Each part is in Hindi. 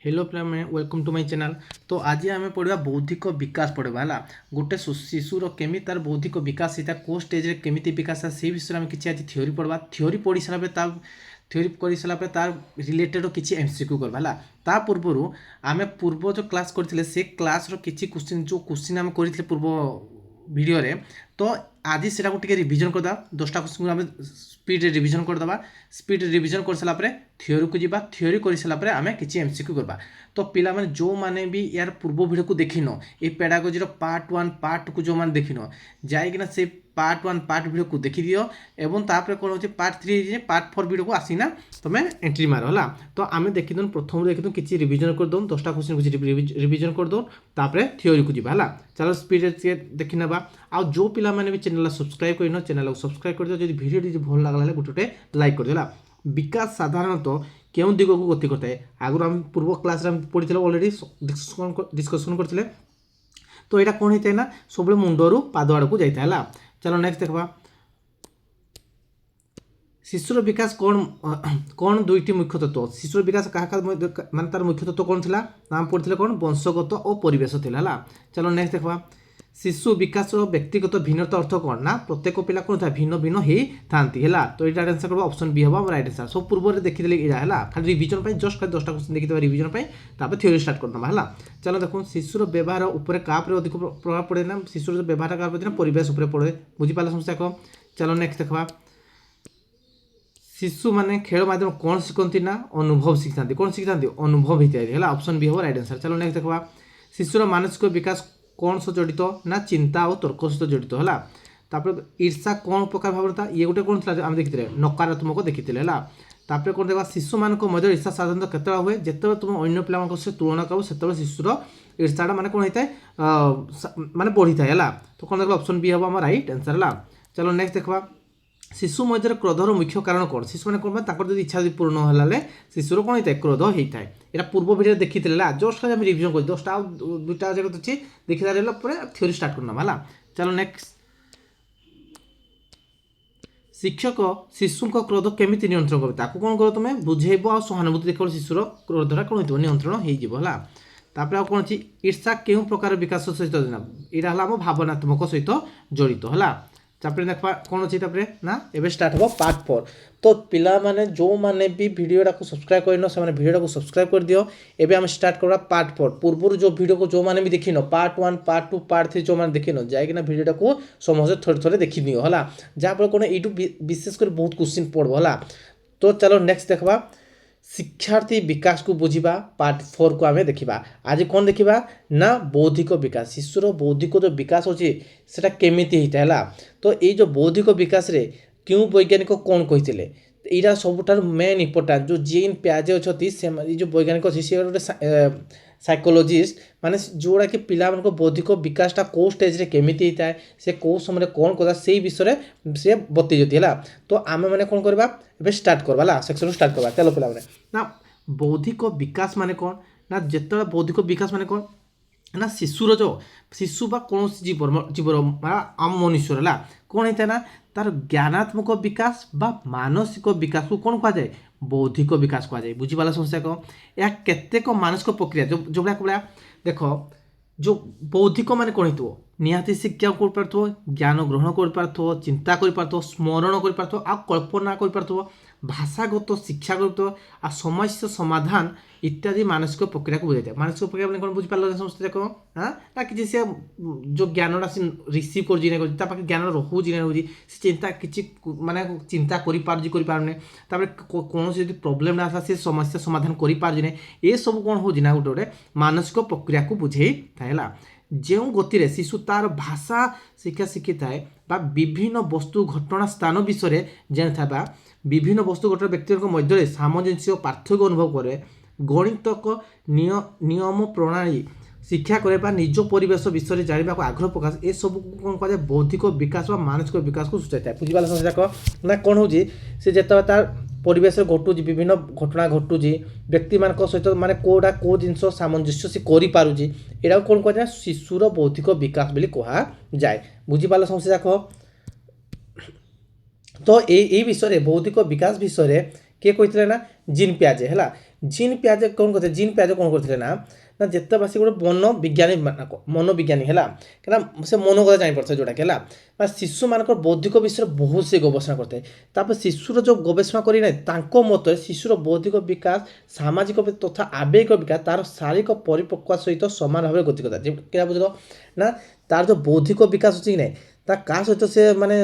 हेलो पिलाମାନେ वेलकम टू माय चैनल। तो आज आम पढ़ा बौद्धिक विकास पढ़ा है गोटे शिशुर केमी तार बौद्धिक विकास होता है स्टेज केमी विकास से विषय में किसी आज थ्योरी पढ़वा थ्योरी पढ़ी सारा थ्योरी कर सारापर तार रिलेटेड किसी एमसीक्यू करवा है ता पूर्वर आम पूर्व जो क्लास करते से क्लास किसी क्वेश्चन जो क्वेश्चन आम करते पूर्व वीडियो रे तो आज से रिविजन करदा 10टा क्वेश्चन आम स्पीड रिविजन करदे स्पीड रिविजन कर सारापर थ्योरी को जीवा थ्योरी कर सारापर आम किसी एमसीक्यू करवा। तो पिला माने जो माने भी यार पूर्व वीडियो को देखिन ये पेडागोजी पार्ट 1 पार्ट 2 को जो माने देखिन जाइकिना से पार्ट 1 पार्ट वीडियो को देखी दियो एवं तापर कौन हो पार्ट 3 पार्ट 4 वीडियो को आसीना तुम एंट्री मार है। तो आम देखीद प्रथम देखीद किसी रिविजन कर दो 10टा क्वेश्चन को रिविजन कर दो तापर थ्योरी को जीवा है। चलो स्पीड देखी ना आ जो पिला माने भी चैनल सब्सक्राइब कर चैनल को सब्सक्राइब कर दियो वीडियो भल लगला गोटे लाइक कर दिला। विकास साधारणतः क्यों दिग को गति करता है आगुरी आम पूर्व क्लास पढ़ी अलरेडी डिस्कसन करते तो यहाँ कौन होता है ना सब मुंडरू पाद आड़ को जाता है। चलो नेक्स्ट देखा शिशुर विकास कौन कौन दुईटी मुख्य तत्व शिशुर विकास क्या मान तार मुख्य तत्व कौन था नाम पढ़ते कौन वंशगत और परिवेश था। चलो नेक्स्ट देखा शिशु विकास व्यक्तिगत भिन्नता अर्थ कौन ना प्रत्येक पिला कौन था भिन्न भिन्न ही था। तो ये आंसर करवा ऑप्शन बी हम राइट आंसर सब पूर्व देखीदे है खाली रिविजन पे जस्ट 10टा क्वेश्चन देखी रिविजन पे थ्योरी स्टार्ट करना है। चलो देखो शिशुर व्यवहार उपर क्या अधिक प्रभाव पड़े ना शिशुर व्यवहार क्या पड़े परिवेश पड़े बुझीपाल समस्या कह। चलो नेक्स्ट देखा शिशु माने खेल माध्यम कौन शिखती ना अनुभव शिखी था कौन शिखी था अनुभव होता है ऑप्शन बी हम राइट आंसर। चलो नेक्स्ट देखा शिशुर मानसिक विकास कौन सह जड़ित ना चिंता और तर्क सहित जड़ित है। तापर ईर्षा कौन प्रकार भाव था ये गोटे कौन था आम देखी नकारात्मक देखी है। कौन देखा शिशु मान मध्य ईर्षा साधारणतः केत हुए जिते तुम अन्य पिला से तुलना कर से शिशुर ईर्षाटा माने कौन होता है माने बढ़ी था है। तो कौन देखा ऑप्शन बी हम आम राइट आंसर है। चलो नेक्स्ट देखा शिशु मध्य क्रोधर मुख्य कारण कौन शिशु मैंने कौन जो इच्छा पूर्ण है शिशुर कौन होता है क्रोध होता है। यहाँ पूर्व वीडियो देखी जस्ट आम रिविजन कर 10टा 2टा जगह अच्छी देखी सारे थ्योरी स्टार्ट करना है। चलो नेक्स्ट शिक्षक शिशु क्रोध केमी नियंत्रण कर कौन कर तुम बुझेब आ सहानुभूति देख शिशुर क्रोधटा कौन हो नियंत्रण हो कौन अच्छी ईर्षा क्यों प्रकार विकास सहित यहाँ आम भावनात्मक सहित जड़ित है। तापर देखा कौन अच्छी ना एवं स्टार्ट हम पार्ट 4। तो पिला माने जो माने भी वीडियोटा को सब्सक्राइब करन से वीडियोटा को सब्सक्राइब कर दियो एवं आम स्टार्ट करवा पार्ट 4 पूर्व जो वीडियो को जो माने भी देखिन पार्ट 1 पार्ट 2 पार्ट 3 जो माने देखिन जाइकिना वीडियोटा को समझे थोड़े थोड़े देखी नियो है जहाँफल कौन यूट्यूब विशेषकर बहुत क्वेश्चन पढ़ब है। तो चलो नेक्स्ट देखा शिक्षार्थी विकास को बुझा पार्ट 4 को आम देखा आज कौन देखा ना बौद्धिक विकास शिशुर बौद्धिक जो विकास होची सेटा केमिति होता है। तो ये जो बौद्धिक विकास रे क्यों वैज्ञानिक कौन कहते यहाँ सबुठ मेन इंपोर्टाट जो जीन प्याजे अच्छी से जो वैज्ञानिक अच्छी सी गोटे साइकोलोजिस्ट माने जोड़ा कि पिला मन को बौद्धिक विकासटा कौ स्टेज रे केमिति होता है से कौ समय कौन कथा से विषय से बतई देती है। तो आम मैंने कौन करवा ए स्टार्ट करवा सेक्शन स्टार्ट करवा। चलो पिला ना बौद्धिक विकास माने कौन ना जिते बौद्धिक विकास माने कौन ना शिशुर जो शिशु बा कौन जीवर आम मनुष्यर है कौन होता है ना तार ज्ञानात्मक विकास बा मानसिक विकास को कौन कहुए बौद्धिक विकास कहुए बुझीपाला समस्या कह। यह केतेक मानसिक प्रक्रिया जो भाया देख जो बौद्धिक मान कौन हो निहाती शिक्षा कर पार ज्ञान ग्रहण कर पार चिंता कर पार स्मरण कर पार आ कल्पना कर पार भाषागत शिक्षागत आ समस्या समाधान इत्यादि मानसिक प्रक्रिया को बुझाई मानसिक प्रक्रिया मैंने कौन बुझीपार समस्त देख हाँ ना कि से जो ज्ञानटा से रिसीव कर ज्ञान रोचे ना रोचे से चिंता कि माने चिंता कर कौन से प्रोब्लेम आसा से समस्या समाधान कर ये सब कौन हो गोटे गोटे मानसिक प्रक्रिया को बुझे था। जो गति शिशु तार भाषा शिक्षा शिखी थाए विभिन्न वस्तु घटना स्थान विषय जानी था विभिन्न वस्तु घटना व्यक्ति मध्य सामंजस्य पार्थक्य अनुभव करे गणितक नियम प्रणाली शिक्षा करे निज परिवेश विषय जानने को आग्रह प्रकाश ए सब कौन कह बौद्धिक विकास व मानसिक विकास को सूचाई था। बुझीपाल समस्या ना कौन हो जिते तार परिवेश घटुची विभिन्न घटना घटुची व्यक्ति मान सहित माने कोडा को जिनस सामंजस्य से करें यहाँ कौन कह शिशुर बौद्धिक विकास बोली कह जाए बुझीपाल समस्या कह। तो यही विषय बौद्धिक विकास विषय किए कहते ना जीन प्याजे है ଜିନ୍ ପିଆଜ କ'ଣ କରିଥିଲେ ଜିନ୍ ପିଆଜ କ'ଣ କରିଥିଲେ ନା ନା ଯେତେବେଳେ ସେ ଗୋଟେ ମନୋବିଜ୍ଞାନୀ ହେଲା କାହିଁକିନା ସେ ମନ କଥା ଜାଣିପାରୁଥାଏ ଯେଉଁଟାକି ହେଲା ବା ଶିଶୁମାନଙ୍କର ବୌଦ୍ଧିକ ବିଷୟରେ ବହୁତ ସେ ଗବେଷଣା କରିଥାଏ ତାପରେ ଶିଶୁର ଯେଉଁ ଗବେଷଣା କରିନାହିଁ ତାଙ୍କ ମତରେ ଶିଶୁର ବୌଦ୍ଧିକ ବିକାଶ ସାମାଜିକ ତଥା ଆବେଗିକ ବିକାଶ ତାର ଶାରୀରିକ ପରିପକ୍ୱ ସହିତ ସମାନ ଭାବରେ ଗତି କରିଥାଏ କେଟା ବୁଝିଲ ନା ତାର ଯେଉଁ ବୌଦ୍ଧିକ ବିକାଶ ଅଛି କି ନାହିଁ ତା କାହା ସହିତ ସେ ମାନେ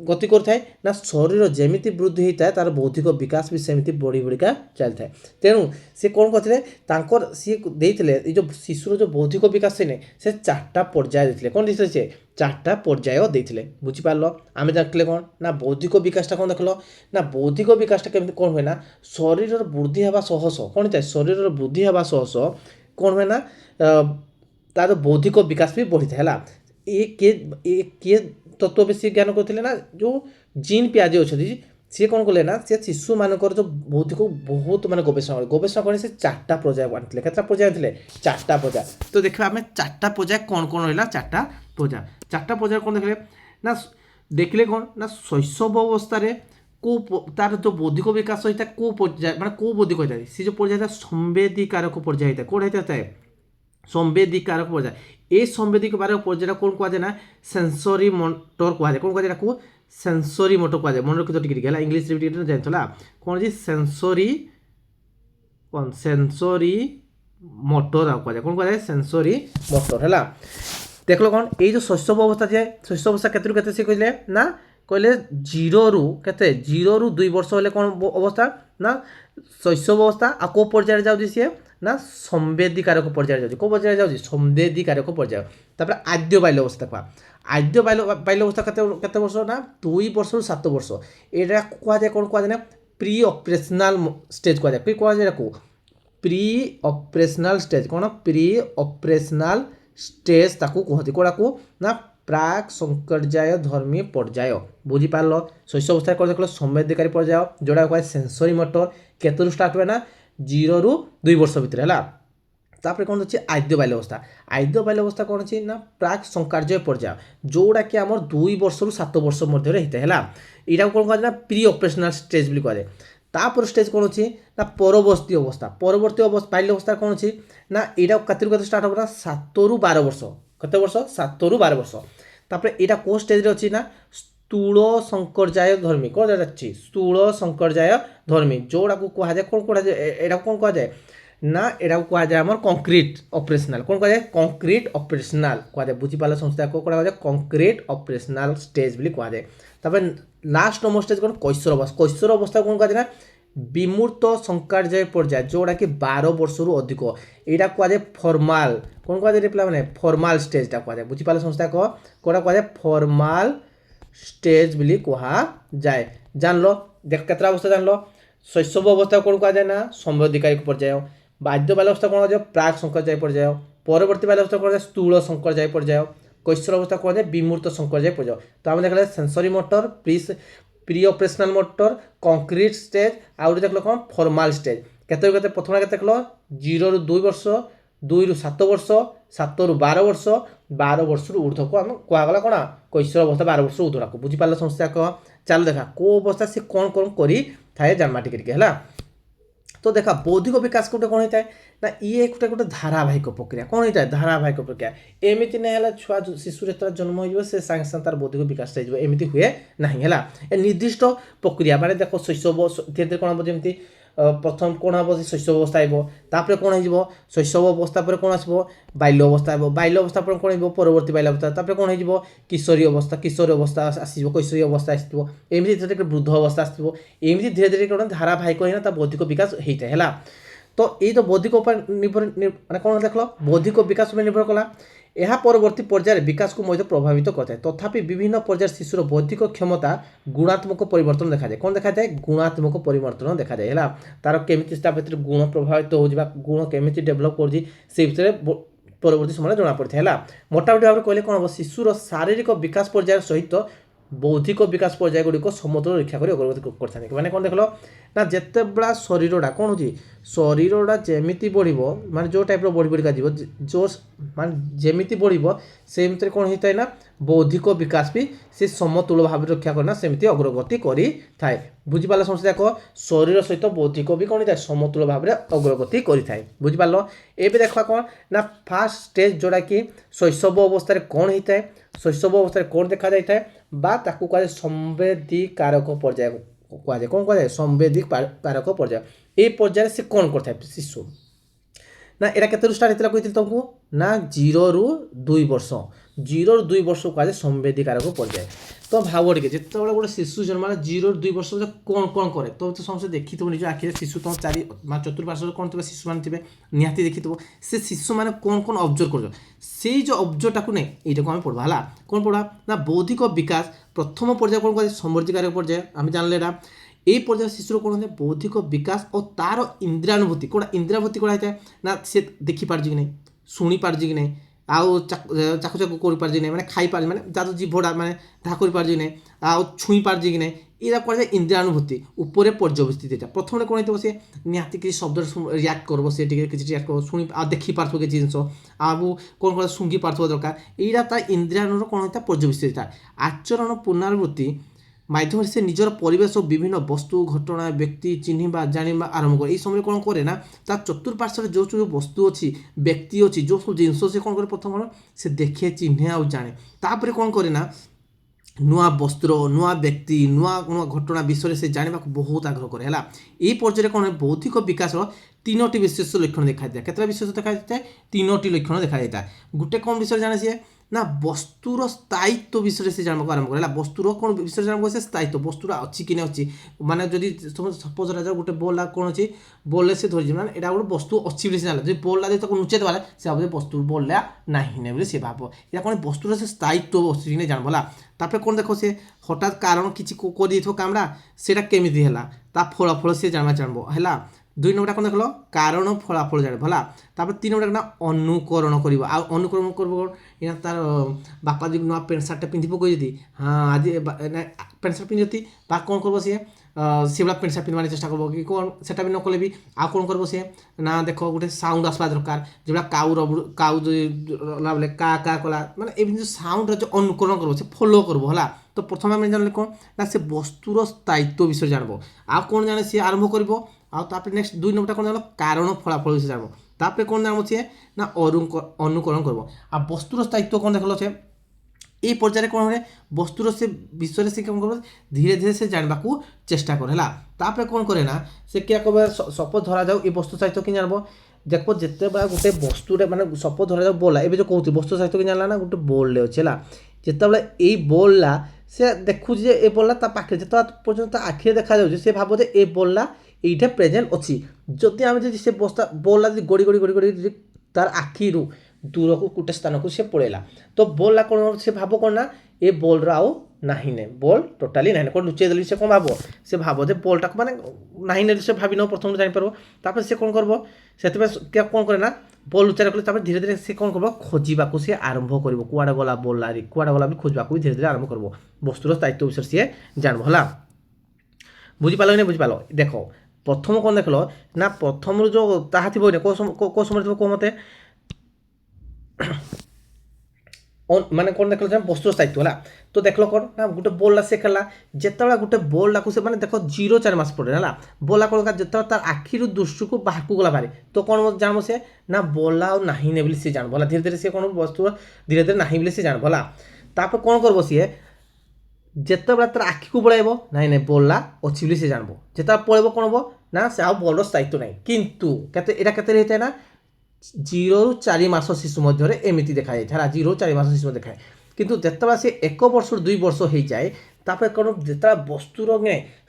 ଗତି କରିଥାଏ ନା ଶରୀର ଯେମିତି ବୃଦ୍ଧି ହୋଇଥାଏ ତାର ବୌଦ୍ଧିକ ବିକାଶ ବି ସେମିତି ବଢ଼ି ବଢ଼ିକା ଚାଲିଥାଏ ତେଣୁ ସେ କ'ଣ କରିଥିଲେ ତାଙ୍କର ସିଏ ଦେଇଥିଲେ ଏଇ ଯେଉଁ ଶିଶୁର ଯେଉଁ ବୌଦ୍ଧିକ ବିକାଶ ସେ ନାହିଁ ସେ 4ଟା ପର୍ଯ୍ୟାୟ ଦେଇଥିଲେ କ'ଣ ଦେଇଥିଲେ ସେ 4ଟା ପର୍ଯ୍ୟାୟ ଦେଇଥିଲେ ବୁଝିପାରିଲ ଆମେ ଦେଖିଲେ କ'ଣ ନା ବୌଦ୍ଧିକ ବିକାଶଟା କ'ଣ ଦେଖିଲ ନା ବୌଦ୍ଧିକ ବିକାଶଟା କେମିତି କ'ଣ ହୁଏ ନା ଶରୀରର ବୃଦ୍ଧି ହେବା ସହ ସହ କ'ଣ ହେଇଥାଏ ଶରୀରର ବୃଦ୍ଧି ହେବା ସହ ସହ କ'ଣ ହୁଏ ନା ତାର ବୌଦ୍ଧିକ ବିକାଶ ବି ବଢ଼ିଥାଏ ହେଲା କିଏ ତତ୍ତ୍ୱ ବେଶୀ ଜ୍ଞାନ କରୁଥିଲେ ନା ଯେଉଁ ଜିନ୍ ପିଆଜ ଅଛନ୍ତି ସିଏ କ'ଣ କଲେ ନା ସେ ଶିଶୁମାନଙ୍କର ଯେଉଁ ବୌଦ୍ଧିକ ବହୁତ ମାନେ ଗବେଷଣା କରି ସେ 4ଟା ପର୍ଯ୍ୟାୟ ଆଣିଥିଲେ କେତେଟା ପର୍ଯ୍ୟାୟ ଆଣିଥିଲେ 4ଟା ପର୍ଯ୍ୟାୟ ତ ଦେଖିବା ଆମେ 4ଟା ପର୍ଯ୍ୟାୟ କ'ଣ କ'ଣ ରହିଲା 4ଟା ପର୍ଯ୍ୟାୟ କ'ଣ ଦେଖିଲେ ନା ଦେଖିଲେ କ'ଣ ନା ଶୈଶବ ଅବସ୍ଥାରେ ତାର ଯେଉଁ ବୌଦ୍ଧିକ ବିକାଶ ହୋଇଥାଏ କେଉଁ ପର୍ଯ୍ୟାୟ ମାନେ କେଉଁ ବୌଦ୍ଧିକ ହୋଇଥାଏ ସେ ଯେଉଁ ପର୍ଯ୍ୟାୟ ସମ୍ବେଦୀକାରକ ପର୍ଯ୍ୟାୟ ହୋଇଥାଏ କେଉଁଟା ହୋଇଥାଏ ସମ୍ବେଦୀକାରକ ପର୍ଯ୍ୟାୟ এই সম্বেদীকারক পর্যায়টা কোন কুହାଯାଏ না সেন্সরি মোটর কুହାଯାଏ কোন কুହାଯାଏ ତାକୁ সেন্সরি মোটর কুହାଯାଏ মনে ରଖିଥ ଟିକେ ଟିକେ ହେଲା ଇଂଲିଶରେ ବି ଟିକେ ଜାଣିଥିଲା କ'ଣ ଅଛି ସେନ୍ସରି ମୋଟର କୁହାଯାଏ କ'ଣ କୁହାଯାଏ ସେନ୍ସରି ମୋଟର ହେଲା ଦେଖିଲ କ'ଣ ଏଇ ଯେଉଁ ଶୈଶବ ଅବସ୍ଥା ଥାଏ ଶୈଶବ ଅବସ୍ଥା କେତେରୁ କେତେ ସେ କହିଲେ ନା କହିଲେ 0ରୁ କେତେ 0ରୁ 2 ବର୍ଷ ହେଲେ କ'ଣ ଅବସ୍ଥା ନା ଶୈଶବ ଅବସ୍ଥା ଆଉ କେଉଁ ପର୍ଯ୍ୟାୟରେ ଯାଉଛି ସିଏ ନା ସମ୍ବେଦୀକାରକ ପର୍ଯ୍ୟାୟରେ ଯାଉଛି କେଉଁ ପର୍ଯ୍ୟାୟରେ ଯାଉଛି ସମ୍ବେଦୀକାରକ ପର୍ଯ୍ୟାୟ ତାପରେ ଆଦ୍ୟ ବାଲ୍ୟ ଅବସ୍ଥା କୁହା ଆଦ୍ୟ ବାଲ୍ୟ ଅବସ୍ଥା କେତେ ବର୍ଷ ନା 2 ବର୍ଷରୁ 7 ବର୍ଷ ଏଇଟା କୁହାଯାଏ କ'ଣ କୁହାଯାଏ ନା ପ୍ରି ଅପରେସନାଲ ଷ୍ଟେଜ୍ କୁହାଯାଏ କି କୁହାଯାଏ ଏଟାକୁ ପ୍ରି ଅପରେସନାଲ ଷ୍ଟେଜ୍ କ'ଣ ପ୍ରି ଅପରେସନାଲ ଷ୍ଟେଜ୍ ତାକୁ କୁହନ୍ତି କେଉଁଟାକୁ ନା ପ୍ରାକ୍ ସଂକର୍ଯାୟ ଧର୍ମୀ ପର୍ଯ୍ୟାୟ ବୁଝିପାରିଲ ଶୈଶବ ଅବସ୍ଥାରେ କ'ଣ ଦେଖିଲ ସମ୍ବେଦୀକାରୀ ପର୍ଯ୍ୟାୟ ଯେଉଁଟା କୁହାଯାଏ ସେନ୍ସରି ମୋଟର କେତେରୁ ଷ୍ଟାର୍ଟ ହୁଏ ନା 0ରୁ 2 ବର୍ଷ ଭିତରେ ହେଲା ତାପରେ କ'ଣ ଅଛି ଆଦ୍ୟ ବାଲ୍ୟ ଅବସ୍ଥା କ'ଣ ଅଛି ନା ପ୍ରାକ୍ ସଂକାର୍ଯ୍ୟ ପର୍ଯ୍ୟାୟ ଯେଉଁଟାକି ଆମର 2 ବର୍ଷରୁ 7 ବର୍ଷ ମଧ୍ୟରେ ହେଇଥାଏ ହେଲା ଏଇଟାକୁ କ'ଣ କୁହାଯାଏ ନା ପ୍ରି ଅପରେସନାଲ ଷ୍ଟେଜ୍ ବୋଲି କୁହାଯାଏ ତାପରେ ଷ୍ଟେଜ୍ କ'ଣ ଅଛି ନା ପରବର୍ତ୍ତୀ ବାଲ୍ୟ ଅବସ୍ଥା କ'ଣ ଅଛି ନା ଏଇଟା କେତେରୁ କେତେ ଷ୍ଟାର୍ଟ ହେବ ନା 7ରୁ 12 ବର୍ଷ କେତେ ବର୍ଷ 7ରୁ 12 ବର୍ଷ ତାପରେ ଏଇଟା କେଉଁ ଷ୍ଟେଜ୍ରେ ଅଛି ନା ସ୍ଥୂଳ ସଂକର୍ଯାୟ ଧର୍ମୀ କ'ଣ ଅଛି ସ୍ଥୂଳ ସଂକର୍ଯାୟ ଧର୍ମୀ ଯେଉଁଟାକୁ କୁହାଯାଏ କ'ଣ କୁହାଯାଏ ଏଇଟାକୁ କ'ଣ କୁହାଯାଏ ନା ଏଇଟାକୁ କୁହାଯାଏ ଆମର କଂକ୍ରିଟ୍ ଅପରେସନାଲ କ'ଣ କୁହାଯାଏ କଂକ୍ରିଟ୍ ଅପରେସନାଲ କୁହାଯାଏ ବୁଝିପାରିଲ ସଂସ୍ଥାକୁ କ'ଣ କୁହାଯାଏ କଂକ୍ରିଟ୍ ଅପରେସନାଲ ଷ୍ଟେଜ୍ ବୋଲି କୁହାଯାଏ ତାପରେ ଲାଷ୍ଟ ନମ୍ବର ଷ୍ଟେଜ୍ କ'ଣ କୈଶୋର ଅବସ୍ଥା କ'ଣ କୁହାଯାଏ ନା ବିମୂର୍ତ୍ତ ସଂକାର୍ଯ୍ୟ ପର୍ଯ୍ୟାୟ ଯେଉଁଟାକି 12 ବର୍ଷରୁ ଅଧିକ ଏଇଟା କୁହାଯାଏ ଫର୍ମାଲ କ'ଣ କୁହାଯାଏ ପିଲାମାନେ ଫର୍ମାଲ ଷ୍ଟେଜ୍ଟା କୁହାଯାଏ ବୁଝିପାରିଲ ସଂସ୍ଥା କେଉଁଟା କୁହାଯାଏ ଫର୍ମାଲ ଷ୍ଟେଜ୍ ବୋଲି କୁହାଯାଏ ଜାଣିଲ ଦେଖ କେତେଟା ଅବସ୍ଥା ଜାଣିଲ ଶୈଶବ ଅବସ୍ଥା କ'ଣ କୁହାଯାଏ ନା ସମ୍ବେଦୀକାରକ ପର୍ଯ୍ୟାୟ ବାଦ୍ୟ ବାଲ୍ୟ ଅବସ୍ଥା କ'ଣ କୁହାଯାଏ ପ୍ରାକ୍ ସଂକର୍ଯାୟ ପର୍ଯ୍ୟାୟ ପରବର୍ତ୍ତୀ ବାଲ୍ୟ ଅବସ୍ଥା କୁହାଯାଏ ସ୍ଥୂଳ ସଂକର୍ଯାୟ ପର୍ଯ୍ୟାୟ କୈଶୋର ଅବସ୍ଥା କୁହାଯାଏ ବିମୂର୍ତ୍ତ ସଂକର୍ଯାୟ ପର୍ଯ୍ୟାୟ ତ ଆମେ ଦେଖିଲେ sensory motor pre operational motor concrete stage ଆଉ ଗୋଟେ ଦେଖିଲ କ'ଣ ଫର୍ମାଲ ଷ୍ଟେଜ୍ କେତେରୁ କେତେ ପ୍ରଥମେ କେତେ ଦେଖିଲ 0ରୁ 2 ବର୍ଷ 2ରୁ 7 ବର୍ଷ 7ରୁ 12 ବର୍ଷ 12 ବର୍ଷରୁ ଉର୍ଦ୍ଧ୍ୱକୁ ଆମେ କୁହାଗଲା କ'ଣ କୈଶୋର ଅବସ୍ଥା 12 ବର୍ଷରୁ ଉର୍ଦ୍ଧ୍ୱକୁ ବୁଝିପାରିଲ ସଂସ୍ଥା ଚାଲ ଦେଖା କେଉଁ ଅବସ୍ଥା ସେ କ'ଣ ଥାଏ ଜାଣିବା ଟିକେ ଟିକେ ହେଲା ତ ଦେଖା ବୌଦ୍ଧିକ ବିକାଶ ଗୋଟେ କ'ଣ ହେଇଥାଏ ନା ଇଏ ଗୋଟେ ଧାରାବାହିକ ପ୍ରକ୍ରିୟା କ'ଣ ହେଇଥାଏ ଧାରାବାହିକ ପ୍ରକ୍ରିୟା ଏମିତି ନାହିଁ ହେଲା ଛୁଆ ଶିଶୁ ଯେତେବେଳେ ଜନ୍ମ ହୋଇଯିବ ସେ ସାଙ୍ଗେ ସାଙ୍ଗେ ତାର ବୌଦ୍ଧିକ ବିକାଶ ହେଇଯିବ ଏମିତି ହୁଏ ନାହିଁ ହେଲା ଏ ନିର୍ଦ୍ଦିଷ୍ଟ ପ୍ରକ୍ରିୟା ମାନେ ଦେଖ ଶୈଶବ ଧୀରେ ଧୀରେ କ'ଣ ହେବ ଯେମିତି ପ୍ରଥମ କ'ଣ ହେବ ଶୈଶବ ଅବସ୍ଥା ହେବ ତାପରେ କ'ଣ ହେଇଯିବ ଶୈଶବ ଅବସ୍ଥା ପରେ କ'ଣ ଆସିବ ବାଲ୍ୟ ଅବସ୍ଥା ହେବ ବାଲ୍ୟ ଅବସ୍ଥା ପରେ କ'ଣ ହେଇଯିବ ପରବର୍ତ୍ତୀ ବାଲ୍ୟ ଅବସ୍ଥା ତାପରେ କ'ଣ ହେଇଯିବ କିଶୋରୀ ଅବସ୍ଥା ଆସିଯିବ କୈଶୋରୀ ଅବସ୍ଥା ଆସିଯିବ ଏମିତି ଧୀରେ ଧୀରେ ବୃଦ୍ଧ ଅବସ୍ଥା ଆସିଯିବ ଏମିତି ଧୀରେ ଧୀରେ କ'ଣ ଧାରାବାହିକ ହେଇନା ତା ବୌଦ୍ଧିକ ବିକାଶ ହେଇଥାଏ ହେଲା ତ ଏଇ ତ ବୌଦ୍ଧିକ ଉପରେ ନିର୍ଭର ମାନେ କ'ଣ ଦେଖିଲ ବୌଦ୍ଧିକ ବିକାଶ ଉପରେ ନିର୍ଭର କଲା ଏହା ପରବର୍ତ୍ତୀ ପର୍ଯ୍ୟାୟରେ ବିକାଶକୁ ମଧ୍ୟ ପ୍ରଭାବିତ କରିଥାଏ ତଥାପି ବିଭିନ୍ନ ପର୍ଯ୍ୟାୟରେ ଶିଶୁର ବୌଦ୍ଧିକ କ୍ଷମତା ଗୁଣାତ୍ମକ ପରିବର୍ତ୍ତନ ଦେଖାଯାଏ କ'ଣ ଦେଖାଯାଏ ଗୁଣାତ୍ମକ ପରିବର୍ତ୍ତନ ଦେଖାଯାଏ ହେଲା ତାର କେମିତି ତା ଭିତରେ ଗୁଣ ପ୍ରଭାବିତ ହେଉଛି ବା ଗୁଣ କେମିତି ଡେଭଲପ୍ କରୁଛି ସେ ଭିତରେ ପରବର୍ତ୍ତୀ ସମୟରେ ଜଣାପଡ଼ିଥାଏ ହେଲା ମୋଟାମୋଟି ଭାବରେ କହିଲେ କ'ଣ ହେବ ଶିଶୁର ଶାରୀରିକ ବିକାଶ ପର୍ଯ୍ୟାୟ ସହିତ बौद्धिक विकास पर्याय गुड़िक समतुल रक्षा कर अग्रगति करते माने कौन देख लो ना जिते बड़ा शरीरटा कौन हो शरीरटा जमीती बढ़ माने जो टाइप बढ़ी बढ़िका जीव जो माने जमीती बढ़ से कौन होता है ना बौद्धिक विकास भी से समतुल भाव रक्षा करना सेमती अग्रगति करी थाए बुझिपाल समस्या देख शरीर सहित बौद्धिक भी कौन होता है समतुल भाव में अग्रगति करी थाए बुझिपाल एबे देखा कौन ना फास्ट स्टेज जोड़ा कि शैशव अवस्था कौन होता है शैशव अवस्था कौन देखा जाता है बा ताकू कह संवेदीकारक पर्याय कह कौन कह संवेदीकारक पर्याय ये पर्याय से कौन करता है शिशु ना एरा केते स्टार्ट होता कही तुमको ना 0 रु 2 वर्ष 0 रु 2 वर्ष कह संवेदीकारक पर्याय तो भाव टे जिते गोटे शिशु जन्म 0 रु 2 वर्ष कौन कौन करे तो समस्त देखी निज आखिरे शिशु तुम चारि चतुर्पार्श्व कौन थे शिशु मैंने थे निहाती देखी से शिशु मैंने कौन कौन ऑब्जर्व कर से जो ऑब्जर्वटा को नहीं ये आम पढ़ा है कौन पढ़ा ना बौद्धिक विकास प्रथम पर्याय कौन कह संवेदीकारक पर्याय आम जानले ये पर्याय शिशुर कौन होता है बौद्धिक विकास और तार इंद्रियानुभूति कौन इंद्रियानुभूति कौन होता है ना सी देखिपार कि नहीं शुणी पार्जी कि नहीं आउ चाकू चाकू कर पार्जी नहीं मैंने खाई पार्जी मैंने जादू जीभटा मैंने ढा कर पार्जी नहीं आउ छुई पार्जी कि नहीं ये कौन इंद्रियानुभूति उपरे पर्यवस्थित यहाँ प्रथम कौन हो सी निहाती किसी शब्द रियाक्ट कर सी किसी रियाक्ट कर शुणी देखी पार्थ किसी जिनस आउ कौन कौन शुंघी पार्थ दरकार यहाँ तार इंद्रियानु कौन होता है पर्यवस्थित आचरण पुनरावृत्ति माध्यम से निजर परिवेश और विभिन्न वस्तु घटना व्यक्ति चिन्हवा जाना आरंभ कर समय कौन करे ना तार चतुर्पार्श्व जो जो वस्तु अच्छी व्यक्ति अच्छी जो सब जिनस से कौन करे प्रथम कौन से देखे चिन्हे आ जाने तापर कौन करे ना नुआ वस्त्र नुआ व्यक्ति नुआ नुआ घटना विषय से जानवा बहुत आग्रह करे है ये पर्याय कौन है बौद्धिक विकास तीनोटी विशेष लक्षण देखा जाए केतटा विशेष देखा जाता है तीनोटी लक्षण देखा जाता है गोटे कौन विषय जाने सी ना वस्तुर स्थायित्व विषय से जानवा आरंभ कर वस्तुर कौन विषय जानवा से स्थायित्व वस्तुरा अच्छी कि नहीं अच्छी माने जदि सपोज रहा गोटे बॉल कौन अच्छी बॉल से धरी माने एटा गोटे वस्तु अच्छी बोली जान जो बॉल ताको नुचे देवा से भाव वस्तु बॉल नहीं ने बोले से भाव या कौन वस्तुर से स्थायित्व अच्छी नहीं जानवा तापर कौन देख से हठात कारण किसी कर कामड़ा से केमी है फलाफल से जानवा जानव है 2 नंबर कौन देख कारण फलाफल जान भला तापर 3 नंबर ना अनुकरण कर अनुकरण कर तार बापा जी नुआ पेंट सार्ट पिंधि पकई हाँ आज पेंट सार्ट पिंधि कौन कर सी से भाला पेंट सार्ट पिंधवार चेष्टा कर कि कौन से भी नकले भी आ कौन कर सी ना देख गोटे साउंड आसवा दरकार जो काउ बोले का कला माने ये साउंड जो अनुकरण कर से फॉलो करब है तो प्रथम आम जानले कौन ना से वस्तुर स्थायित्व विषय जानब आ कौन जाने सी आरंभ कर आपर नेक्स्ट 2 नंबर कौन जान कारण फलाफल विषय जानब तापर कौन जान सी ना अनुकरण करब आ वस्तुर स्थायित्व कौन देख से ये पर्याय कौन है वस्तुर से विषय से कौन कर धीरे धीरे से जानवा को चेष्टा कर तापर कौन करे ना से क्या कह सपोज धरा जाऊ ये वस्तु स्थायित्व कि जानब देख जिते बड़ा गोटे वस्तुरे माने सपोज धरा जाऊ बोला ये जो कहती वस्तु स्थायित्व कि जानला ना गोटे बोल्डे अच्छे है जिते बड़ा ये बोलला से देखु ये बोलला पाखे जिते पर्यटन आखिरे देखा जाऊँ से भाव जे ये बोलला ये प्रेजेंट अच्छी जदि आम से बस्ता बोलला गड़ी गड़ी गड़ी गड़ी तार आखि दूर को गोटे स्थान को सी पड़ेगा तो बोलला कौन से भाव कौन ना ये बॉल आउ नहीं ने बॉल टोटाली नहीं कौन लुचे देली से कौन भाव से भाव जे बॉलटा को माने नहीं ने से भावी न प्रथम जापर तापर से कौन करब से क्या कौन करे ना बॉल लुचा रखले धीरे धीरे से कौन करब खोजा से आरंभ कर कुआड़े गला बॉल कुआड़े गला भी खोजा भी धीरे धीरे आरंभ कर वस्तुर स्थायित्व विषय सी जानब है बुझीपाल नहीं बुझीपाल देख प्रथम कौन देख ना प्रथम जो ताहा थी कौ समय थो कौ मते माने कौन देख वस्तु स्थायित्व है तो देख कौन ना गोटे बॉल से खेला जिते गोटे बॉल से मैंने देख 0-4 मास पड़े है बॉल कौन जिते तार आखिर दृष्टि को बाहर को गला बाहरी तो कौन जानब से ना बॉल नहीं ने सी जानब धीरे धीरे से कौन वस्तु धीरे धीरे नहीं सी जानब तापर कौन करब सी जिते बड़ा तार आखि को बढ़ाइब नहीं बॉल अच्छी बोली से जानब जिते पड़े कौन हम ना से आ बॉल स्थायित्व नहीं किंतु यहाँ के होता है ना 0-4 मास शिशु मध्य एमती देखा जाए 0-4 मास शिशु देखाए किंतु जिते से 1 वर्ष 2 वर्ष हो जाए तापर कौन जिते वस्तुर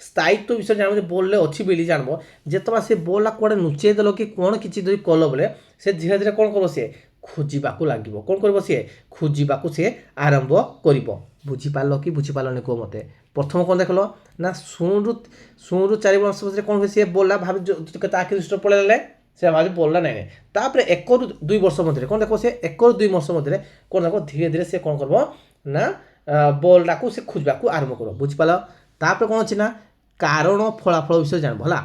स्थायित्व विषय जान बॉल अच्छी बोली जानब जिते से बॉल कौड़े नुचे देल कि कौन किसी कल बोले से धीरे धीरे कौन कर सी खोजा लगे कौन कर सी खोजा सी आरंभ कर बुझीपाल कि बुझीपाल कह मत प्रथम कौन देख ना 0-4 वर्ष कौन सी बोलला भाव आखिर दृष्टि पड़े से भाव बोलला नहीं तापर 1-2 वर्ष मध्य कौन देख से 1-2 वर्ष मध्य कौन देख धीरे धीरे से कौन कर ना ବଲ୍ଟାକୁ ସେ ଖୋଜିବାକୁ ଆରମ୍ଭ କରିବ। ବୁଝିପାରିଲ। ତାପରେ କ'ଣ ଅଛି ନା କାରଣ ଫଳାଫଳ ବିଷୟରେ ଜାଣିବ ହେଲା।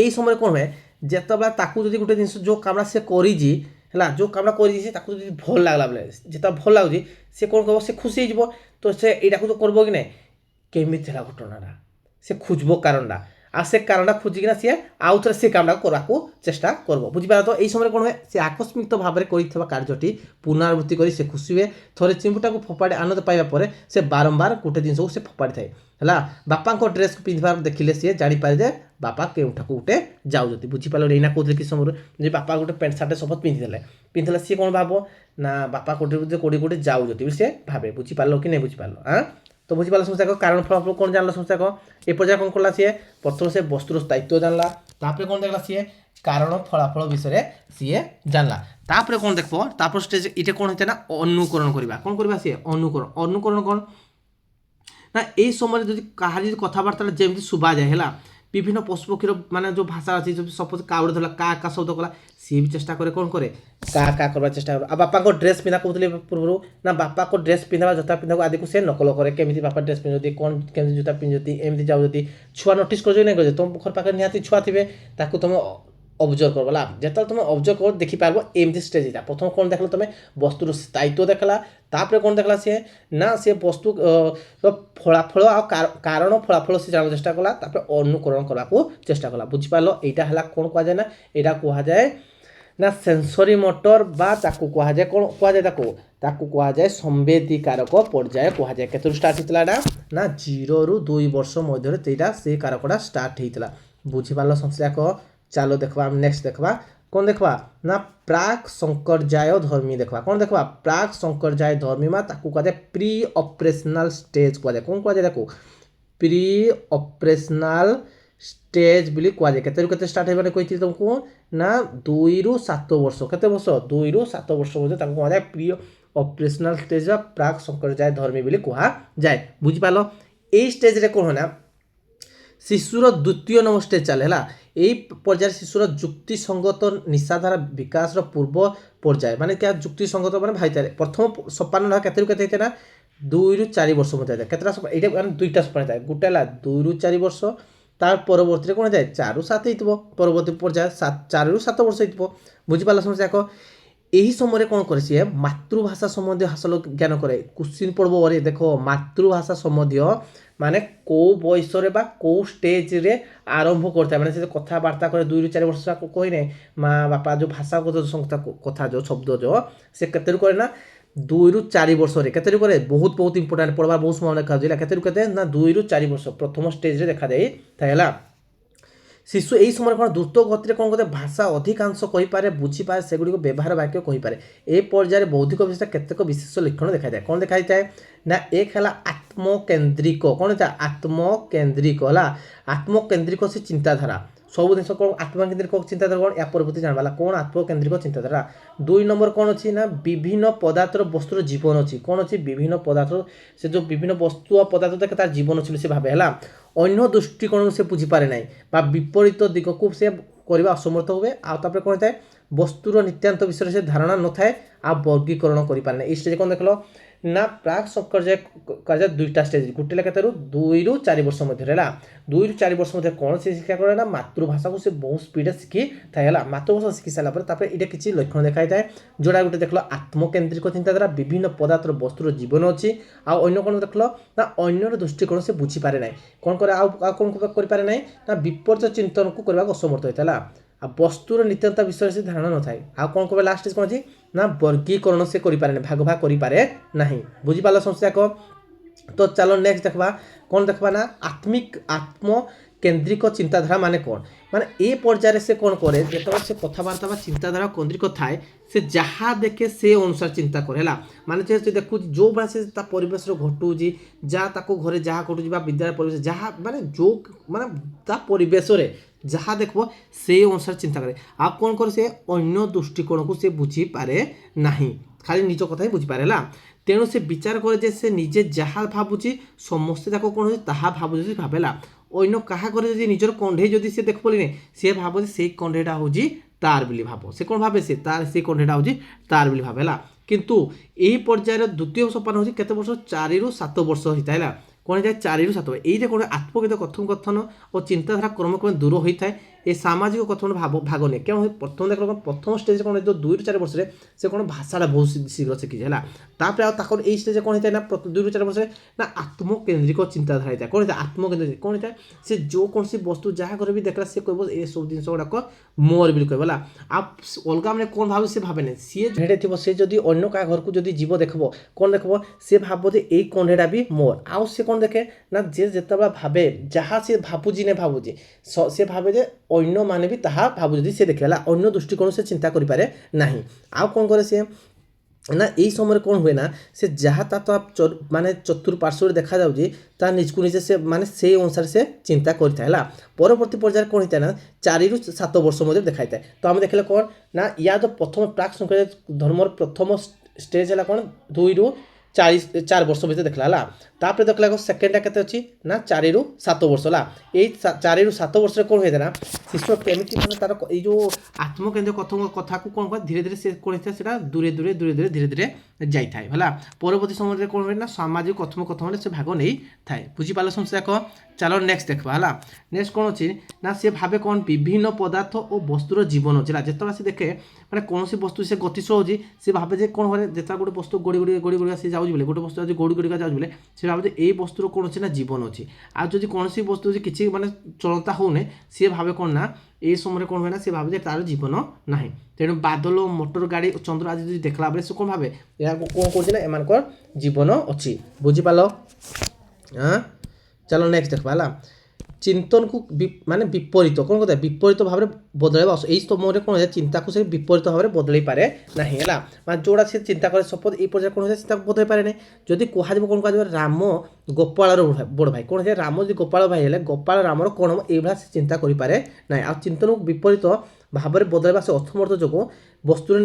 এই সময় କ'ଣ ହୁଏ ଯେତେବେଳେ ତାକୁ ଯଦି ଗୋଟେ ଜିନିଷ ଯେଉଁ କାମଟା ସେ କରିଛି ହେଲା, ଯେଉଁ କାମଟା କରିଛି ତାକୁ ଯଦି ଭଲ ଲାଗିଲା ବେଲେ, ଯେତେବେଳେ ଭଲ ଲାଗୁଛି ସେ କ'ଣ କରିବ, ସେ ଖୁସି ହେଇଯିବ। ତ ସେ ଏଇଟାକୁ ତ କରିବ କି ନାହିଁ, କେମିତି ହେଲା ଘଟଣାଟା ସେ ଖୋଜିବ କାରଣଟା, ଆଉ ସେ କାରଣଟା ଖୋଜିକିନା ସିଏ ଆଉ ଥରେ ସେ କାମଟାକୁ କରିବାକୁ ଚେଷ୍ଟା କରିବ। ବୁଝିପାରିଲ। ତ এই ସମୟରେ କ'ଣ ହୁଏ, ସେ ଆକସ୍ମିକ ଭାବରେ କରିଥିବା କାର୍ଯ୍ୟଟି ପୁନରାବୃତ୍ତି କରି ସେ ଖୁସି ହୁଏ। ଥରେ ଚିମ୍ପୁଟାକୁ ଫୋପାଡ଼ି ଆନନ୍ଦ ପାଇବା ପରେ ସେ ବାରମ୍ବାର ଗୋଟେ ଜିନିଷକୁ ସେ ଫୋପାଡ଼ିଥାଏ ହେଲା। ବାପାଙ୍କ ଡ୍ରେସ୍କୁ ପିନ୍ଧିବାର ଦେଖିଲେ ସିଏ ଜାଣିପାରେ ଯେ ବାପା କେଉଁଠାକୁ ଗୋଟେ ଯାଉଛନ୍ତି। ବୁଝିପାରିଲ। ଏଇନା କହୁଥିଲେ କି ସମୟରେ ଯେ ବାପା ଗୋଟେ ପ୍ୟାଣ୍ଟ ସାର୍ଟ ସପୋଜ ପିନ୍ଧିଥିଲେ ସିଏ କ'ଣ ଭାବ ନା ବାପା କୋଉଠି ଗୋଟେ ଯାଉଛନ୍ତି ବୋଲି ସେ ଭାବେ। ବୁଝିପାରିଲ କି ନାଇଁ ବୁଝିପାରିଲ। তো বুঝিপারল সমস্যা কারণ ফলাফল কোণ জানলা সমস্যা এ পর্যায়ে কোণ করলা সিয়ে প্রথমে সে বস্তুর স্থায়িত্ব জানলা, তারপরে কোণ দেখলা সিয়ে কারণ ফলাফল বিষয়ে সিয়ে জানলা। তারপরে কোণ দেখব তারপর স্টেজ এটা কোণ হইতে না অনুকরণ করিবা। কোণ করিবা সিয়ে অনুকরণ কোণ না এই সময় যদি কাহার যদি কথাবার্তা যেমনি শুভা যায় হেলা, বিভিন্ন পশুপক্ষীর মানে যে ভাষা আছে সপোজ কাউড়ে ধরলা কা কা শব্দ কলা সি भी চেষ্টা করে কোণ করে কা কা করবার চেষ্টা করে। আর বাপাঙ্ক ড্রেস পিন্ধা কହୁଥିଲେ ପୂର୍ବରୁ ନା ବାପାଙ୍କ ଡ୍ରେସ୍ ପିନ୍ଧିବା ଜୋତା ପିନ୍ଧିବାକୁ ଆଦିକୁ ସେ ନକଲ କରେ, କେମିତି ବାପା ଡ୍ରେସ୍ ପିନ୍ଧନ୍ତି, କ'ଣ କେମିତି ଜୋତା ପିନ୍ଧନ୍ତି, ଏମିତି ଯାଉଛନ୍ତି। ଛୁଆ ନୋଟିସ୍ କରୁଛ କି ନାଇଁ କରୁଛ, ତୁମ ଘର ପାଖରେ ନିହାତି ଛୁଆ ଥିବେ, ତାକୁ ତୁମେ অবজর্ভ করবো ହେଲା। যেତେବେଳେ তুমি অবজর্ভ করো দেখিপারব এমতি স্টেজ এটা। প্রথম কোণ দেখলো তুমি বস্তুর স্থায়িত্ব দেখলা, তারপরে কোণ দেখলা সে না সে বস্তু ফলাফল কারণ ফলাফল সে জানার চেষ্টা কলা, তারপরে অনুকরণ করা চেষ্টা কলা। বুঝিপারল। এইটা হল কোণ কুহযায় না, এটা কুহযায় না সেন্সরি মোটর বা তাকে কুহযায় কোণ কুহযায় তাকে কুহযায় সম্বেদীকারক পর্যায়ে কুহযায়। কেতରୁ স্টার্ট হয়েছিল এটা না 0 ରୁ 2 ବର୍ଷ ମଧ୍ୟରେ ସେଇଟା ସେ କାରକଟା ଷ୍ଟାର୍ଟ ହେଇଥିଲା। ବୁଝିପାରିଲ ସଂଶ୍ଳେଷକ। ଚାલો ଦେଖବା ନେକ୍ସଟ ଦେଖବା কোণ দেখবা না প্রাক সংকরজায় ধর্মী দেখবা। কোণ দেখবা প্রাক সংকরজায় ধর্মী মা তাকে কুহযায় প্রি অপরেশনাল স্টেজ কুহযায়। কোণ কুহযায় তাকে প্রি অপরেশনাল স্টেজ বুলি কুহযায়। কেতেରୁ কেতে স্টার্ট হইবানে কইছি তুমକୁ না 2 ରୁ 7 ବର୍ଷ। কেতে ବର୍ଷ 2 ରୁ 7 ବର୍ଷ মধ্যে তাকে কুহযায় প্রি অপরেশনাল স্টেজ বা প্রাক সংকরজায় ধর্মী বুলি কুহযায়। বুঝিপারল। এই স্টেজরে কোণ হয় না শিশুর দ্বিতীয় নম্বর স্টেজ চালে হল। এই পর্যায়ে শিশুর যুক্তিসঙ্গত নিশাধারা বিকাশর পূর্ব পর্যায়ে মানে क्या যুক্তিসঙ্গত মানে ভাইতারে প্রথম সোপান কেতেରୁ কেতে হইতে না 2 ରୁ 4 ବର୍ଷ মধ্যে যায়। কেতটা এইটা মানে দুইটা সোপান থাকে, গোটে হল 2 ରୁ 4 ବର୍ଷ, তার পরবর্তীতে কোণ যায় 4 ରୁ 7 হইতিব, পরবর্তী পর্যায়ে 4 ରୁ 7 ବର୍ଷ হইতিব। বুঝিপারল সমস্যা দেখো। এই সময় কোণ করে সে মাতৃভাষা সম্বন্ধীয় হাসল জ্ঞান করে। কোশ্চিন পড়ব ওরে দেখো মাতৃভাষা সম্বন্ধীয় মানে কেউ বয়সরে বা কেউ স্টেজরে আরম্ভ করতে মানে সে কথাবার্তা করে 2 ରୁ 4 ବର୍ଷ কই নাই মা বাপা যে ভাষাগত সংস্থা কথা যে শব্দ যে সে কেতেରୁ করে না 2 ରୁ 4 ବର୍ଷରେ କେତେରୁ করে ବହୁତ ବହୁତ ইম্পর্টান্ট পড়বার ବହୁତ সময় দেখা যায়। কেতেରୁ কেতে না 2 ରୁ 4 ବର୍ଷ প্রথম স্টেজরে দেখা যায় তাই হলা। শিশু এই সময় কোণ দ্রুত গতিরে কোণ করতে ভাষা অধিকাংশ কইপারে বুঝিপারে সেগুড়িক ব্যবহার বাক্য কইপারে। এই পর্যায়ে বৌদ্ধিক বিশেষ কেতেক বিশেষ লক্ষণ দেখা যায়। কোণ দেখা যায় না এক হল আত্মকেন্দ্রিক। কোণ এটা আত্মকেন্দ্রিক হলা। আত্মকেন্দ্রিক সে চিন্তাধারা সবু জিনিস কোণ আত্মকেন্দ্রিক চিন্তাধারা কোণ এ পরবর্তী জানবা কোণ আত্মকেন্দ্রিক চিন্তাধারা। 2 নম্বর কোণ অছি না বিভিন্ন পদার্থর বস্তুর জীবন অছি। কোণ অছি বিভিন্ন পদার্থ সে যে বিভিন্ন বস্তু পদার্থ দেখে তার জীবন অছি সে ভাবে হলা। অন্য দৃষ্টিকোণ সে বুঝিপারে নাই বা বিপরীত দিগকু সে করা অসমর্থ হবে। তারপরে কোণ হয়ে বস্তুর নিত্যান্ত বিষয়ে সে ধারণা নথায় আর বর্গীকরণ করে পারে না। এই স্টেজে কোণ দেখল না প্রাক সংকরজায় কাজে দুইটা স্টেজ গোটে কেতেରୁ 2 ରୁ 4 ବର୍ଷ ମଧ୍ୟରେ ହେଲା। 2 ରୁ 4 ବର୍ଷ ମଧ୍ୟରେ কোণ সে শিক্ষা করে না মাতৃভাষাକୁ সে বহু স্পিডে শিখি থাকে ହେଲା। মাতৃভাষা শিখি সারা পরে তারপরে এটা কিছু লক্ষণ দেখাই থাকে যেটা গোটে দেখল আত্মকেন্দ্রিক চিন্তাধারা বিভিন্ন পদার্থর বস্তুর জীবন অছি। আর অন্য কোণ দেখল না অন্যর দৃষ্টিকোণ সে বুঝিপারে নাই। কোণ করে কোণ করে পারে নাই না বিপর্যয় চিন্তনକୁ କରିବାକୁ অসমর্থ হইতা ହେଲା। আর বস্তুর নিত্যতা বিষয়ে সে ধারণা নথায়। আর কোণ করবে লাস্ট কোণ আছে না বর্গীকরণ সে করে পারে না, ভাগ ভাগ করে পারে ନାହିଁ। বুঝিপারল সমস্যাক। তো চলো নেক্সট দেখবা কোণ দেখবা না আত্মকেন্দ্রিক চিন্তাধারা মানে কোণ মানে এই পর্যায়ে সে কোণ করে যেতবে সে কথাবার্তা বা চিন্তাধারা কেন্দ্রিক থাকে সে যাহা দেখে সে অনুসারে চিন্তা করে ହେଲା। মানে সে দেখুଛି ଯେଉଁ ଭଳିଆ ସେ ତା ପରିବେଶରେ ଘଟୁଛି ଯାହା ତାକୁ ଘରେ ଯାହା ଘଟୁଛି ବା ବିଦ୍ୟାଳୟ ପରିବେଶ ଯାହା ମାନେ ଯେଉଁ ମାନେ ତା ପରିବେଶରେ ଯାହା ଦେଖିବ ସେଇ ଅନୁସାରେ ଚିନ୍ତା କରେ। ଆଉ କ'ଣ କରେ ସେ ଅନ୍ୟ ଦୃଷ୍ଟିକୋଣକୁ ସେ ବୁଝିପାରେ ନାହିଁ, ଖାଲି ନିଜ କଥା ହିଁ ବୁଝିପାରେ ହେଲା। ତେଣୁ ସେ ବିଚାର କରେ ଯେ ସେ ନିଜେ ଯାହା ଭାବୁଛି ସମସ୍ତେ ତାକୁ କ'ଣ ହେଉଛି ତାହା ଭାବୁଛି ଭାବେ ହେଲା। ଅନ୍ୟ କାହା ଘରେ ଯଦି ନିଜର କଣ୍ଢେଇ ଯଦି ସେ ଦେଖ ବୋଲି ସେ ଭାବ ଯେ ସେଇ କଣ୍ଢେଇଟା ହେଉଛି ତାର ବୋଲି ଭାବ। ସେ କ'ଣ ଭାବେ ସେ ତାର ସେଇ କଣ୍ଢେଇଟା ହେଉଛି ତାର ବୋଲି ଭାବେ ହେଲା। କିନ୍ତୁ ଏହି ପର୍ଯ୍ୟାୟର ଦ୍ୱିତୀୟ ସୋପାନ ହେଉଛି କେତେ ବର୍ଷ 4ରୁ 7 ବର୍ଷ ହୋଇଥାଏ ହେଲା କ'ଣ ହେଇଥାଏ 4ରୁ 7 ବର୍ଷ ଏଇଟା କ'ଣ ଆତ୍ମଗତ କଥନ ଓ ଚିନ୍ତାଧାରା କ୍ରମେ ଦୂର ହୋଇଥାଏ ଏ ସାମାଜିକ କଥନ ଭାଗ ନିଏ କେଣ ପ୍ରଥମ ଦେଖ ପ୍ରଥମ ଷ୍ଟେଜ୍ରେ କ'ଣ ହେଇଥିବ 2ରୁ 4 ବର୍ଷରେ ସେ କ'ଣ ଭାଷାଟା ବହୁତ ଶୀଘ୍ର ଶିଖିଛି ହେଲା ତାପରେ ଆଉ ତାଙ୍କର ଏଇ ଷ୍ଟେଜ୍ରେ କ'ଣ ହେଇଥାଏ ନା 2ରୁ 4 ବର୍ଷରେ ନା ଆତ୍ମକେନ୍ଦ୍ରିକ ଚିନ୍ତାଧାରା ହେଇଥାଏ କ'ଣ ହେଇଥାଏ ଆତ୍ମକେନ୍ଦ୍ରିକ କ'ଣ ହେଇଥାଏ ସେ ଯେଉଁ କୌଣସି ବସ୍ତୁ ଯାହା ଘରେ ବି ଦେଖିଲା ସେ କହିବ ଏସବୁ ଜିନିଷ ଗୁଡ଼ାକ ମୋର ବୋଲି କହିବ ହେଲା ଆଉ ଅଲଗା ମାନେ କ'ଣ ଭାବେ ସେ ଭାବେନି ସିଏ ଝେଡ଼େ ଥିବ ସେ ଯଦି ଅନ୍ୟ କାହା ଘରକୁ ଯଦି ଯିବ ଦେଖିବ କ'ଣ ଦେଖିବ ସେ ଭାବ ଯେ ଏଇ କଣ୍ଢେଇଟା ବି ମୋର ଆଉ ସେ କ'ଣ ଦେଖେ ନା ଯେ ଯେତେବେଳେ ଭାବେ ଯାହା ସେ ଭାବୁଛି ନେ ଭାବୁଛି ସେ ଭାବେ ଯେ ଅନ୍ୟମାନେ ବି ତାହା ଭାବୁଛନ୍ତି ସେ ଦେଖିଲା ହେଲା ଅନ୍ୟ ଦୃଷ୍ଟିକୋଣ ସେ ଚିନ୍ତା କରିପାରେ ନାହିଁ ଆଉ କ'ଣ କରେ ସେ ନା এই সময় কোণ হুয়ে না সে যাহা তা মানে চতুর্পার্শ্বরে দেখা যাচ্ছে তা নিজকু নিজে সে মানে সেই অনুসারে সে চিন্তা করে থাকে পরবর্তী পর্যায়ে কোণ হইଥାଏ না 4ରୁ 7 ବର୍ଷ মধ্যে দেখাই থাকে তো আমি দেখলে কোণ না ইয়া তো প্রথম প্রাক সংখ্যা ধর্মর প্রথম স্টেজ হল কোণ 2ରୁ 4 ବର୍ଷ ভিতরে দেখলা হল তাপরে দেখলা সেকেন্ডটা কেতে অছি না 4ରୁ 7 ବର୍ଷ হল এই 4ରୁ 7 ବର୍ଷରେ কোণ হইଥାଏ না শিশু কেমিতি মানে তার এই যে আত্মকেন্দ্রিক কথাকে কোণ কয় ধীরে ধীরে সে কোণ হইଥାଏ সেটা দূরে দূরে ধীরে ধীরে যাই থাকে হল পরবর্তী সময় কোণ হয় না সামাজিক কথোপকথনে সে ভাগ নেই থাকে বুঝিপার সমস্যা দেখ চালো নেক্সট দেখবা হল নেক্সট কোণ অছি না সে ভাবে কোণ বিভিন্ন পদার্থ ও বস্তুর জীবন অছি যেতবে সে দেখে মানে কৌশি বস্তু সে গতিশীল হচ্ছে সে ভাবে যে কোণ হয় যেটা গোটে বস্তু গড়ি গড়ি সে যাଉଛି বলে গোটে বস্তু আজ গড়ি গড়িকা যাଉଛି বলে সে ভাবে যে এই বস্তুর কোণ অছি না জীবন অছি আর যদি কৌশি বস্তু যদি কিছু মানে চলতা হোনে সে ভাবে কোণ না এই সময় কোণ হয় না সে ভাবে যে তার জীবন ନାହିଁ তেণু বাদল মোটর গাড়ি চন্দ্র আদি যদি দেখলা বেলে সে কোণ ভাবে ଏହା কোণ করছে না এমানকর জীবন অছি বুঝিপাল হ্যাঁ চলো নেক্সট দেখবা হল চিন্তনকু মানে বিপরীত কোণ কথা বিপরীত ভাবে বদলাইবা এই সমୟରେ কোণ হয় চিন্তাକୁ ସେ বিপরীত ভাবে বদলাই পারে ନାହିଁ ହେଲା মানে ଯୋଉଟା ସେ ଚିନ୍ତା করে ସପୋଜ এই পর্যায়ে কোণ হয় চিন্তা বদলাই পারে ନାହିଁ যদি କୁହାଯିବ কোণ କୁହାଯିବ ରାମ ଗୋପାଳର ବଡ଼ ଭାଇ কোণ হয় ରାମ ଯଦି ଗୋପାଳ ଭାଇ ହେଲେ ଗୋପାଳ ରାମର কোণ ହେବ এইଭଳିଆ ସେ ଚିନ୍ତା କରିପାରେ ନାହିଁ ଆଉ ଚିନ୍ତନକୁ ବିପରୀତ ଭାବରେ ବଦଳାଇବା ସେ ଅସମର୍ଥ ଯୋଗୁଁ ବସ୍ତୁର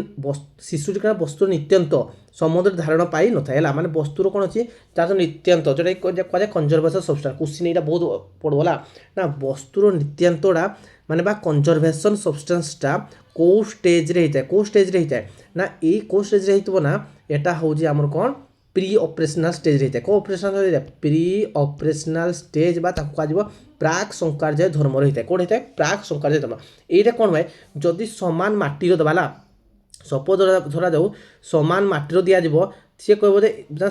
ଶିଶୁଟି କାରଣ ବସ୍ତୁର ନିତ୍ୟନ୍ତ ସମ୍ବନ୍ଧରେ ଧାରଣା ପାଇ ନଥାଏ ହେଲା ମାନେ ବସ୍ତୁର କ'ଣ ଅଛି ତାର ନିତ୍ୟାନ୍ତ ଯେଉଁଟା କୁହାଯାଏ କନଜରଭେସନ୍ ସବଷ୍ଟାନ୍ସ କୋଶ୍ଚିନ୍ ଏଇଟା ବହୁତ ପଡ଼ିବ ହେଲା ନା ବସ୍ତୁର ନିତ୍ୟାନ୍ତଟା ମାନେ ବା କନଜରଭେସନ୍ ସବଷ୍ଟାନ୍ସଟା କେଉଁ ଷ୍ଟେଜ୍ରେ ହେଇଥାଏ କେଉଁ ଷ୍ଟେଜ୍ରେ ହେଇଥାଏ ନା ଏଇ କେଉଁ ଷ୍ଟେଜ୍ରେ ହେଇଥିବ ନା ଏଇଟା ହେଉଛି ଆମର କ'ଣ ପ୍ରି ଅପରେସନାଲ୍ ଷ୍ଟେଜ୍ରେ ହେଇଥାଏ କେଉଁ ଅପରେସନାଲ୍ ହେଇଥାଏ ପ୍ରି ଅପରେସନାଲ୍ ଷ୍ଟେଜ୍ ବା ତାକୁ କୁହାଯିବ ପ୍ରାକ୍ ସଂକାର୍ଯ୍ୟ ଧର୍ମର ହେଇଥାଏ କେଉଁଠି ହେଇଥାଏ ପ୍ରାକ୍ ସଂକାର୍ଯ୍ୟ ଧର୍ମ এইটা କ'ଣ ହୁଏ ଯଦି ସମାନ ମାଟିର ଦେବା ହେଲା ସପୋଜ ଧରାଯାଉ ସମାନ ମାଟିର ଦିଆଯିବ ସିଏ କହିବ ଯେ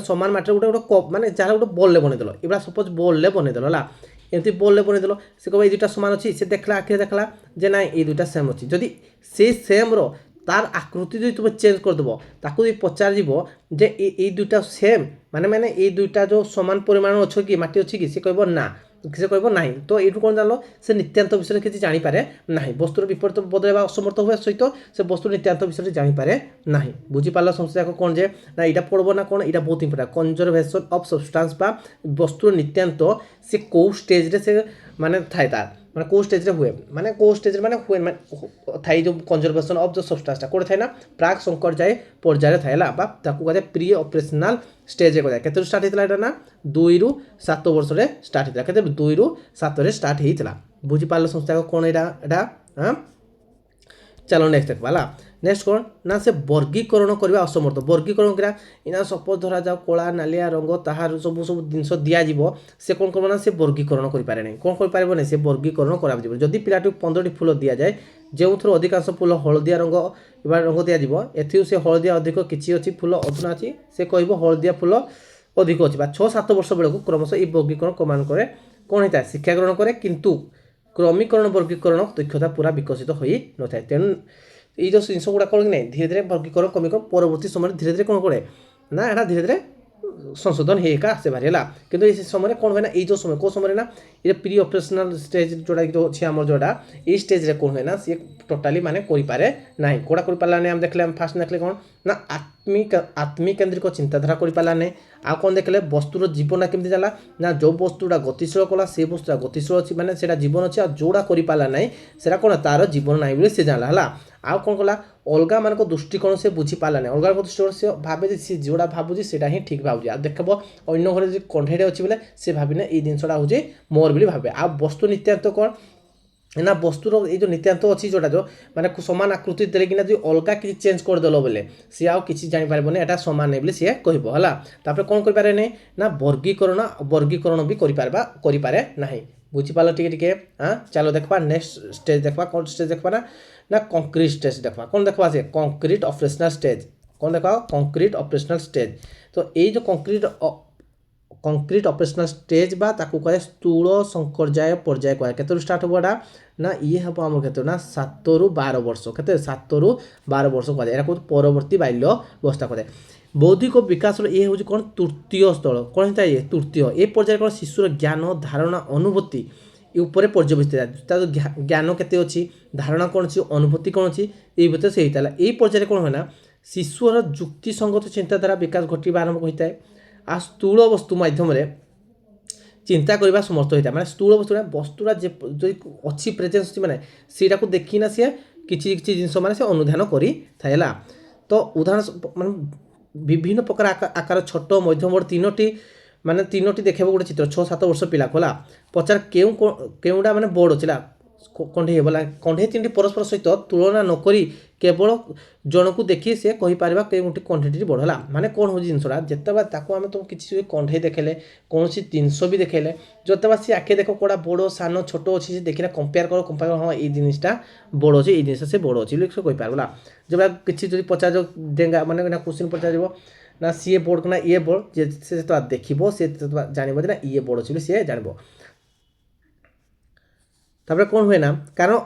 ସମାନ ମାଟିର ଗୋଟେ ମାନେ ଯାହାର ଗୋଟେ ବଲ୍ରେ ବନେଇଦେଲ ଏଇଭଳିଆ ସପୋଜ ବଲ୍ରେ ବନେଇଦେଲ ହେଲା ଏମିତି ବଲ୍ରେ ବନେଇଦେଲ ସେ କହିବ ଏଇ ଦୁଇଟା ସମାନ ଅଛି ସେ ଦେଖିଲା ଆଖିରେ ଦେଖିଲା ଯେ ନାଇଁ ଏଇ ଦୁଇଟା ସେମ୍ ଅଛି ଯଦି ସେଇ ସେମ୍ର তার আকৃতি যদি তুমি চেঞ্জ କରିଦେବ ତାକୁ ଯଦି ପଚାରିଯିବ ଯେ ଏଇ ଦୁଇଟା ସେମ୍ ମାନେ ଏଇ ଦୁଇଟା ଯେଉଁ ସମାନ ପରିମାଣ ଅଛି କି ମାଟି ଅଛି କି ସେ କହିବ ନା ସେ କହିବ ନାହିଁ ତ ଏଇଠୁ କ'ଣ ଜାଣିଲ ସେ ନିତ୍ୟାନ୍ତ ବିଷୟରେ କିଛି ଜାଣିପାରେ ନାହିଁ ବସ୍ତୁର ବିପରୀତ ବଦଳାଇବା ଅସମର୍ଥ ହେବା ସହିତ ସେ ବସ୍ତୁର ନିତ୍ୟାନ୍ତ ବିଷୟରେ ଜାଣିପାରେ ନାହିଁ ବୁଝିପାରିଲ ସମସ୍ୟା କ'ଣ ଯେ ନା ଏଇଟା ପଢ଼ବ ନା କ'ଣ ଏଇଟା ବହୁତ ଇମ୍ପୋର୍ଟାଣ୍ଟ କନଜରଭେସନ୍ ଅଫ୍ ସବଷ୍ଟାନ୍ସ ବା ବସ୍ତୁର ନିତ୍ୟାନ୍ତ ସେ କେଉଁ ଷ୍ଟେଜ୍ରେ ସେ ମାନେ ଥାଏ ତାର মানে কেউ স্টেজে হুয়ে মানে কেউ স্টেজে মানে হুয়ে মানে থাই যে কনজরভেসন অফ দ সবস্টান্সটা কোটে থাকে না প্রাক সংকর্যায় পর্যায়ে থাকে বা তাকে কুহযায় প্রি অপরেসনাল স্টেজে কুহযায় কেতে স্টার্ট হয়েছিল এটা না 2ରୁ 7 ବର୍ଷରେ স্টার্ট হয়েছিল কেতে 2ରୁ 7ରେ স্টার্ট হয়েছিল বুঝিপারল সংস্থা কোণ এটা হ্যাঁ চলো নেক্সট দেখবা হল নেক্সট কোণ না সে বর্গীকরণ করা অসমর্থ বর্গীকরণ করা ইনা সপোজ ধরা যাও কলা নালিয়া রঙ তাহার সবু জিনিস দিয়াযিব সে কোণ করব না সে বর্গীকরণ করিপারে না কোণ করিপারিব না সে বর্গীকরণ করা যাব যদি পিলাটি 15টি ফুল দিয়াযায় ଯେଉଁଥିରୁ ଅଧିକାଂଶ ଫୁଲ ହଳଦିଆ ରଙ୍ଗ ବା ରଙ୍ଗ ଦିଆଯିବ ଏଥିରୁ ସେ ହଳଦିଆ ଅଧିକ କିଛି ଅଛି ଫୁଲ ଅଧୁନା ଅଛି ସେ କହିବ ହଳଦିଆ ଫୁଲ ଅଧିକ ଅଛି ବା 6-7 ବର୍ଷ ବେଳକୁ କ୍ରମଶଃ ଏହି ବର୍ଗୀକରଣ କମାଣ୍ଡ କରେ କ'ଣ ହେଇଥାଏ ଶିକ୍ଷା ଗ୍ରହଣ କରେ କିନ୍ତୁ କ୍ରମିକରଣ ବର୍ଗୀକରଣ ଦକ୍ଷତା ପୁରା ବିକଶିତ ହୋଇ ନଥାଏ ତେଣୁ এই যে জিনিস গুড়া কী না ধীরে ধীরে বর্গীকরণ কমিকরণ পরবর্তী সময় ধীরে ধীরে কোণ করে না এটা ধীরে ধীরে সংশোধন হয়ে একা আসে ভারি হল কিন্তু এই সময় কোণ হয় না এই যে সময় কেউ সময় না এটা প্রি অপরেসনাল স্টেজ যেটা অছে আমার যেটা এই স্টেজে কোণ হয় না সি টোটালি মানে করিপারে না কোটা করিপারা না আমি দেখলে আমি ফার্স্ট দেখলে কোণ না আত্মিকেন্দ্রিক চিন্তাধারা করিপারা না ଆଉ କ'ଣ ଦେଖିଲେ ବସ୍ତୁର ଜୀବନଟା କେମିତି ଚାଲିଲା ନା ଯେଉଁ ବସ୍ତୁଟା ଗତିଶୀଳ କଲା ସେ ବସ୍ତୁଟା ଗତିଶୀଳ ଅଛି ମାନେ ସେଇଟା ଜୀବନ ଅଛି ଆଉ ଯେଉଁଟା କରିପାରିଲା ନାହିଁ ସେଇଟା କ'ଣ ତାର ଜୀବନ ନାହିଁ ବୋଲି ସେ ଜାଣିଲା ହେଲା ଆଉ କ'ଣ କଲା ଅଲଗାମାନଙ୍କ ଦୃଷ୍ଟିକୋଣ ସେ ବୁଝିପାରିଲା ନାହିଁ ଅଲଗାଙ୍କ ଦୃଷ୍ଟିକୋଣ ସେ ଭାବେ ଯେ ସେ ଯେଉଁଟା ଭାବୁଛି ସେଇଟା ହିଁ ଠିକ୍ ଭାବୁଛି ଆଉ ଦେଖିବ ଅନ୍ୟ ଘରେ ଯଦି କଣ୍ଢେଇରେ ଅଛି ବୋଲେ ସେ ଭାବିନେ ଏଇ ଜିନିଷଟା ହେଉଛି ମୋର ବୋଲି ଭାବେ ଆଉ ବସ୍ତୁ ନିତ୍ୟାନ୍ତ କ'ଣ ना बस्तुर ये नित्यांत अच्छी जोटा जो माने समान आकृति देले कि जो अलग किसी चेंज करदेल बोले सी आउ किसी जापारे एटा सामान नहीं बोले सी कह है कौन करें ना वर्गीकरण वर्गीकरण भी करें ना बुझीपाल टे हाँ चलो देखा नेक्स्ट स्टेज देखा कौन स्टेज देखा ना कंक्रीट स्टेज देखा कौन देखा सी कंक्रीट ऑपरेशनल स्टेज कौन देखा कंक्रीट ऑपरेशनल स्टेज तो ये जो कंक्रीट ऑपरेशनल स्टेज बा ताकू कहे स्थूल संकर्याय पर्याय कहे केतरु स्टार्ट होबा ना ये हम आम क्षेत्र ना 7 रु 12 वर्ष केते 7 रु 12 वर्ष कहे एरा को परवर्ती बाल्यावस्था कहे बौद्धिक विकास ये हूँ कौन तृतीय स्थल कौन होता है ये तृतीय ए पर्याय कौन शिशुर ज्ञान धारणा अनुभूति ऊपर पर्यवेक्षित ज्ञान केते अच्छी धारणा कौन अच्छी अनुभूति कौन अच्छी ये भितर से होता है ये पर्याय कौन है ना शिशुर युक्तिसंगत चिंताधारा विकास घटवा आरंभ होता है आ स्थूल वस्तु माध्यम चिंता करने समर्थ होता है मैंने स्थूल वस्तुरा जो अच्छी प्रेजेन्स अच्छी मैंने सीटा को देखिना सी किसी जिनस मैंने से अनुधान कर तो उदाहरण मान विभिन्न प्रकार आकार छोट मध्यम बड़ तीनोटी माने तीनोटी देखे गोटे चित्र 6-7 वर्ष पिला खोला पचार केउटा माने बड़ अच्छी कंढे बोला कंढे तीन परस्पर सहित तुलना नक केवल जन को देखी सी कहीपर गोटे कंढेटी बड़ है माने कौन हो जिनसा जिते आम तुम किसी कंढे देखेले कौन सी जिनस भी देखेले जो सी आखे देख कौड़ा बड़ सान छोट अच्छी देखिए कंपेयर कर हाँ ये जिनटा बड़ अच्छे ये जिन से बड़ अच्छी कहीपर बोला जब किसी पचार डेंगा माने क्वेश्चन पचार ना सी बोर्ड ना ये बोर्ड से देखो सी जानव ना ये बड़ अच्छी सी जानव तापर कौन हुए ना कारण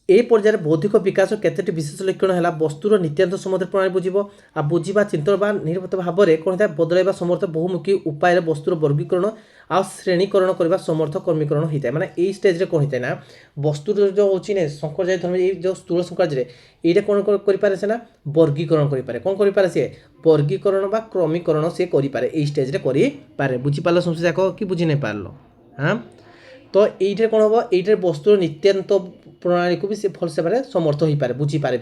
ए पर्यायर बौद्धिक विकास केतोटी विशेष लक्षण है वस्तुर नित्यांत सम्बन्ध प्रणाली बुझब आ बुझा चिंतन बा निरपत भाव में कौन होता है बदलवा समर्थ बहुमुखी उपाय वस्तुर वर्गीकरण आ श्रेणीकरण करने समर्थ कर्मीकरण होता है माने यही स्टेज कौन होता है ना वस्तुर जो होची ने शंकराचार्य धर्म ये जो स्थूल शंकराचार्य ये कौन करें से ना वर्गीकरण करें कौन करें सी वर्गीकरण बा क्रमीकरण सी करें यही स्टेज करे बुझीपार समस्या जाक कि बुझी नहीं पार हाँ तो ये कौन हम ये वस्तुर नित्यांत प्रणाली को भी से भल से समर्थ हो पारे बुझीपारे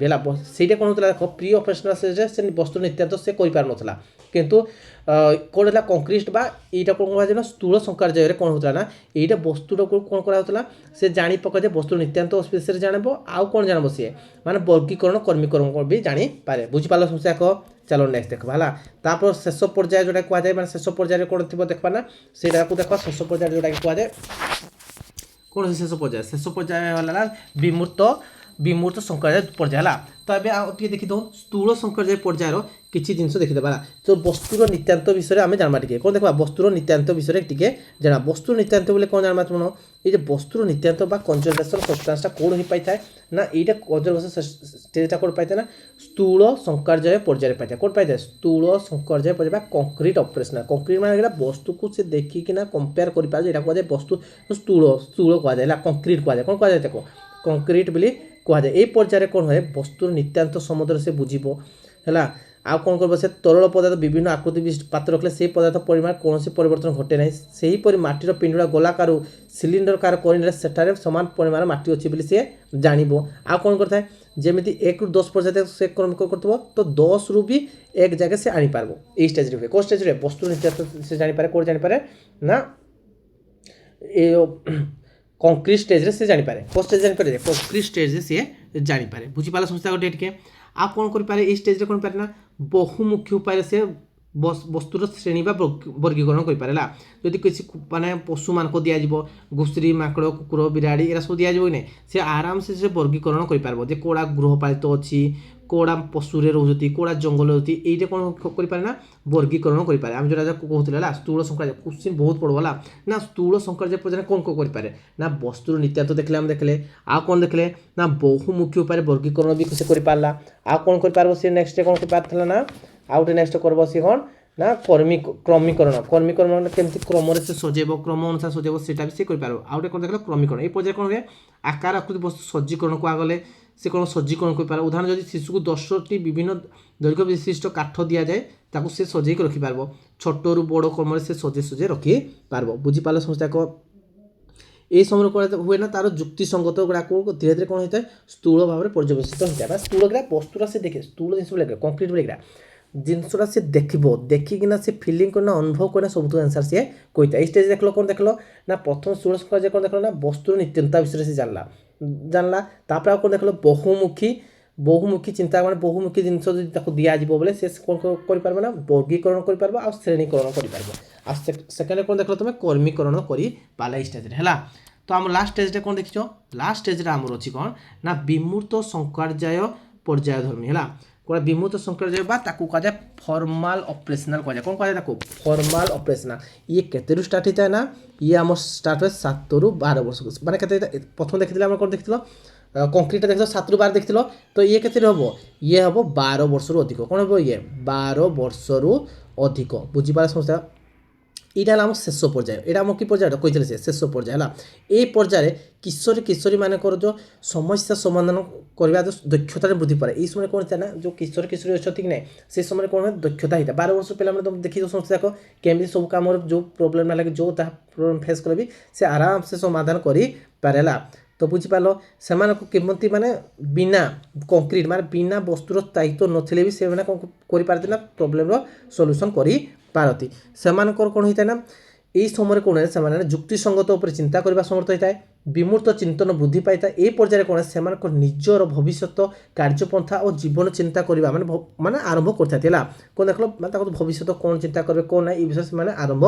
से कौन होता देख प्री ऑपरेशनल स्टेज से वस्तुर नित्यांत से कर किंतु कौन है कंक्रीट बा यहाँ कौन कह स्थूल शंकराचार्य कौन होता ना ये वस्तुटा को कौन कराला से जानी पका वस्तुर नित्यांत विषय जानब आउ कौन जानब सी माने वर्गीकरण कर्मीकरण भी जानीपे बुझीपार समस्या कह चलो नेक्स्ट देखा है तापर शेष पर्याय जोटा कहुए मैंने शेष पर्याय कौन थी देखा ना से देखा शेष पर्याय जोटा कहुए कौन शेष पर्याय वाला विमूर्त शंकराचार्य पर्याय है तो ये देखी दो स्थूल शंकराचार्य पर्यायर किसी जिन देखीदेवा तो वस्तुर नित्यांत विषय आम जानवा टे कौन देखा वस्तुर नित्यांत विषय टी जाना वस्तुर नित्यांत बोले कौन जानवा तुम ये वस्तुर नित्यांत कंजर्वेशन सब्सटेंसटा कौन हो पाई था ना ये कंजर्वेशन स्टेजटा कौन पाई ना स्थूल शंकराचार्य पर्याय पाई कौन पाई स्थूल शंकराचार्य पर्याय कंक्रीट ऑपरेशनल कंक्रीट माने वस्तु को से देखिकिना कंपेयर कर कहुए वस्तु स्थूल स्थूल कहुए कंक्रीट कहुए कौन कहुए देखो कंक्रीट बोली कहुए ये पर्याय कौन हुए वस्तुर नित्यांत समुद्र से बुझब है आ कौन कर से तरल पदार्थ विभिन्न आकृति विशिष्ट पात्र रखले से पदार्थ परिमाण कौन से परिवर्तन घटे ना से माटीर पिंडुड़ा गोलाकार सिलिंडर कार कर सामान परिमाण माटी अच्छी बोली सी जान आ कौन करता है जमी 1 ରୁ 10 पर्यंत से क्रम कर तो 10 ରୁ भी एक जगह से आनीपार ये स्टेज हुए कौ स्टेज वस्तु नित्यांत से जानीपे कौन जानीपे ना कंक्रीट स्टेज से जानीपे कौ स्टेज जानीपे कंक्रीट स्टेज से जानीपे बुझीपार समस्या गोटे टे आ कौन करें ये स्टेज कौन पारे ना बहुमुखी उपाय से वस्तुर श्रेणी वर्गीकरण करें जदि किसी माने पशु मान को दिज्व घुषुरी माकड़ कुकुर बिराड़ी एरा सब दिज्व कि से आराम से वर्गीकरण करें कौड़ा गृहपालित अच्छी कौड़ा पशुरे रोचे कौड़ा जंगल रोचे ये कौन करें ना वर्गीकरण करें आम जो कहते स्थूल शंकराचार्य क्वेश्चन बहुत पड़ोला ना स्थूल शंकराचार्य पर्याय कौन करें ना वस्तुर नित्यांत देखले आम देखले आ कौन देखले ना बहुमुखी उपाय वर्गीकरण भी से कर आ कौन कर सी नेक्स्ट कौन कर ना आउ गए नेक्स्ट कर सी कौन ना क्रमीकरण क्रमीकरण केमती क्रम से सजेब क्रम अनुसार सजेब से भी कर आउ गए कौन देख क्रमीकरण ये पर्याय कौन हुए आकार आकृति वस्तु सज्जीकरण को आगले से कौन सज्जीकरण कर उदाहरण जब शिशु को 10टी विभिन्न दैर्घ्य विशिष्ट काठ दि जाए ताकू से सजेक रखिपार छोट रु बड़ क्रम से सजे सजे रखिपार बुझीपार समस्या को ये समय हुए ना तार युक्तिसंगत गुड़ाक धीरे धीरे कौन होता है स्थूल भाव में पर्यवेक्षित होता है स्थूल वस्तुरा से देखे स्थूल जिन लगे कंक्रीट बोले जिनसटा सी देखिकिना सी फिलिंग करना अनुभव करना सब आंसर सी कही था। स्टेज देख लो कौन देख लो ना प्रथम षोड़ संकर कौन देख लो ना वस्तुर नित्यता विषय से जानला तापर कौन देख लो बहुमुखी चिंता माने बहुमुखी जिनस जो दिज्व बोले से कौन कर ना वर्गीकरण कर आ श्रेणीकरण कर सेकेंड कौन देख लो तुम कर्मीकरण कर स्टेज है। तो आम लास्ट स्टेज कौन देख लास्ट स्टेज आमर अच्छी कौन ना विमूर्त शंकराध्याय पर्यायधर्मी है कौन विमूर्त शंकराध्याय कह जाए फॉर्मल ऑपरेशनल कह जाए कौन कह जाए फॉर्मल ऑपरेशनल ये केते स्टार्ट होता है ना ये आम स्टार्ट हुए 7 ରୁ 12 वर्ष माने केते प्रथम देखिथिले आम कौन देखिथिलो कंक्रीट देख 7 ରୁ 12 देखिथिलो तो ये केते हम ये हम 12 वर्ष रु अधिक कौन हम ये 12 वर्ष रु अधिक बुझी पारे समस्या यहाँ आम शेष पर्याय यहाँ आम कि पर्याय कही से शेष पर्याय है ये पर्याय किशोरी किशोरी मानकर जो समस्या समाधान करने जो दक्षता वृद्धि पाए ये समय कौन है ना जो किशोर किशोरी अच्छा कि ना से समय कौन दक्षता होता है 12 वर्ष पे तुम देखी समस्या देख केमी सब कम जो प्रोब्लेम लगे जो प्रोब्लेम फेस कर भी से आराम से समाधान कर तो बुझीपार से केमती माने बिना कंक्रीट माने बिना वस्तुर स्थायित्व नथिले भी से कौन कर प्रोब्लेम सॉल्यूशन कर पारती से कौन होता है ना यही समय कौन है जुक्तिसंगत उपर चिंता करने समर्थ होता है विमूर्त चिंतन वृद्धि पाई था ये पर्यायर कौन से निजर भविष्य कार्यपंथा और जीवन चिंता करवा माने आरंभ करते कौन देख लो भविष्य कौन चिंता करेंगे कौन ना ये विषय से आरंभ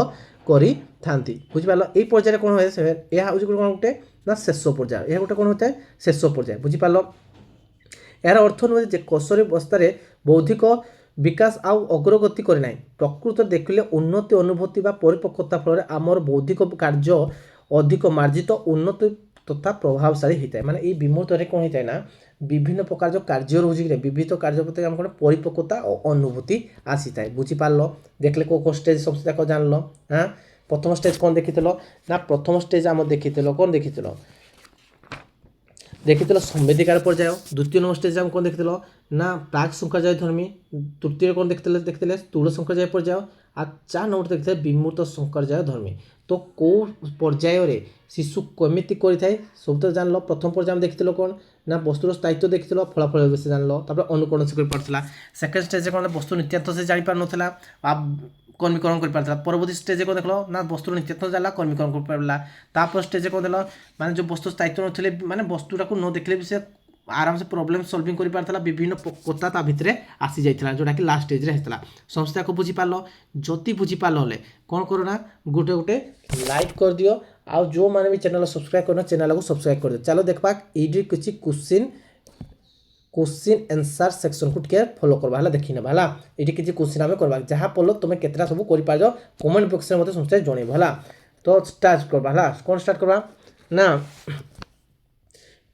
करी बुझीपार ये पर्यायर कौन हुए यह कौन गोटे ना शेष पर्याय यह गोटे कौन होता है शेष पर्याय बुझीपार यार अर्थ नुहे किशोरी अवस्था बौद्धिक विकास आउ अग्रगति करे नाही प्रकृत देखिले उन्नति अनुभूति बा परिपक्वता फल आमर बौद्धिक कार्य अधिक मार्जित उन्नति तथा प्रभावशाली होता है माने ये विमूर्त कौन होता है ना विभिन्न प्रकार जो कार्य रोज विविध कार्य प्रति आम परिपक्वता और अनुभूति आसी था बुझीपार देखले को स्टेज सबसे जान हाँ प्रथम स्टेज कौन देखी ना प्रथम स्टेज आम देखी कौन देखी देखी संवेदिकार पर्याय द्वितीय नंबर स्टेज कौन देखी ना प्राक शंकराचार्य धर्मी तृतीय कौन देखते स्थूल शंकराचार्य पर्याय आ 4 नंबर देखते विमूर्त शंकराचार्य धर्मी तो कौ पर्यायर शिशु कमिटी करें सब तो जान प्रथम पर्याय देखी कौन ना वस्तुर स्थायित्व देखी फलाफल बेस जान अनुकरण से कर सेकेंड स्टेज कौन वस्तु नित्यात्व से जापर नाला कर्मीकरण कर पार्ला परवर्ती स्टेज को देख लो ना वस्तुर नित्यात्व जाला कर्मीकरण कर पार्ला तापर स्टेज को देख माने जो वस्तु स्थायित्व नथिले माने वस्तुटा को न देखले भी से आराम से प्रॉब्लम सॉल्विंग कर पारथला विभिन्न कथा ता भितरे आसी जाइथला जोटा कि लास्ट स्टेज रे हेतला समस्या को बुझी पारलो जति बुझी पारलो ले कोन करो ना गोटे गोटे लाइक कर दियो आ जो माने भी चैनल सब्सक्राइब करना चैनल को सब्सक्राइब कर दियो चलो देखबा एडी किछि क्वेश्चन आंसर सेक्शन को टिके फॉलो करबा हला देखि नेबा हला एडी किछि क्वेश्चन हमें करबा जहां पलो तुमे केतरा सब करि पाजो कमेंट बॉक्स रे मते समस्या जणेबा हला तो स्टार्ट करबा हला कोन स्टार्ट करबा ना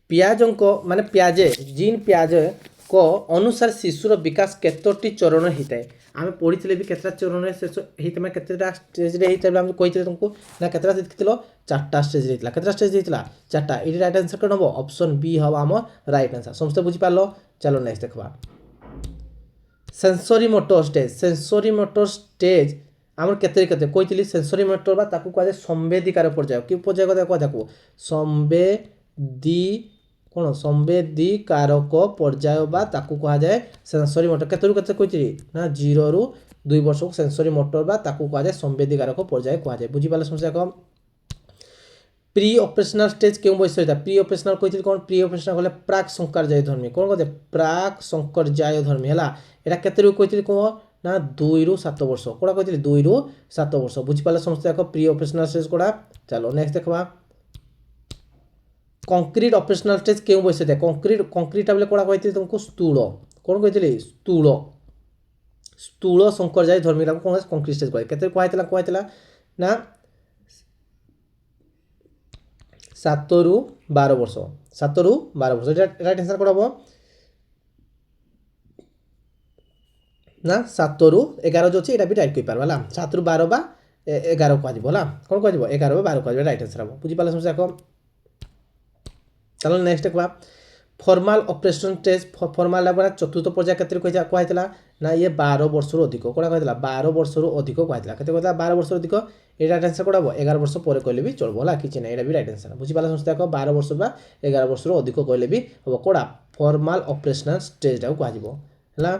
पियाजों को माने पियाजे जीन पियाजे को अनुसार शिशुर विकास केतोटी चरण होता है आम पढ़ी भी केतटा चरण होता है केतटा स्टेज रे होता है कही तुमको ना केतटा देखिथिलो 4टा स्टेज होता केतटा स्टेज होता 4टा ये राइट आंसर कौन हम ऑप्शन बी हम आम राइट आंसर समस्त बुझी पार चलो नेक्स्ट देखा सेंसरी मोटर स्टेज आम केते कही सेंसरी मोटर बा ताकू कह संवेदिकार पर्याय कि पर्याय कह कौन संवेदीकारक पर्याय बा ताकू कह जाए सेंसरी मोटर केते कही ना 0 ରୁ 2 वर्ष को सेंसरी मोटर बा ताकू कह जाए संवेदीकारक पर्याय कह जाए बुझी पाले समस्या कम प्री ऑपरेशनल स्टेज क्यों बयस होता प्री ऑपरेशनल कही कौन प्री ऑपरेशनल कहले प्राक शंकराचार्य धर्मी कौन कहते प्राक शंकराचार्य धर्मी है यहाँ केते कही कौन ना 2 ରୁ 7 वर्ष कौड़ा कही 2 ରୁ 7 वर्ष बुझी पाले समस्या प्री ऑपरेशनल स्टेज कौड़ा चलो नेक्स्ट देखा कंक्रीट ऑपरेशनल स्टेज क्यों बयस होता कंक्रीट बोले कौड़ा कही तुमको स्थूल कौन कही स्थूल शंकराचार्य धर्मी कौन कंक्रीट स्टेज कहला ना 7 ରୁ 12 वर्ष 7 ରୁ 12 वर्ष राइट आंसर कौन हम ना 7 ରୁ 11 जो अच्छे यहाँ भी राइट कही पार 7 ରୁ 12 बा 11 कह कौन कह 11 बा 12 कह राइट आंसर हम बुझी पाले समस्या कम चलो नेक्स्ट देखा फॉर्मल ऑपरेशन स्टेज फॉर्मल चतुर्थ पर्याय केते कहला ना ये 12 वर्ष रु अधिक कौड़ा कहला 12 वर्ष रु अधिक कहला केते कहला 12 वर्ष रु अधिक ये राइट आंसर कौड़ा 11 वर्ष पर कहले भी चलबो हला किछि ना एटा भी राइट आंसर बुझी पाला समस्या 12 वर्ष बा 11 वर्ष रु अधिक कहले भी हम कौड़ा फॉर्मल ऑपरेशनल स्टेज टा कहजिवो हला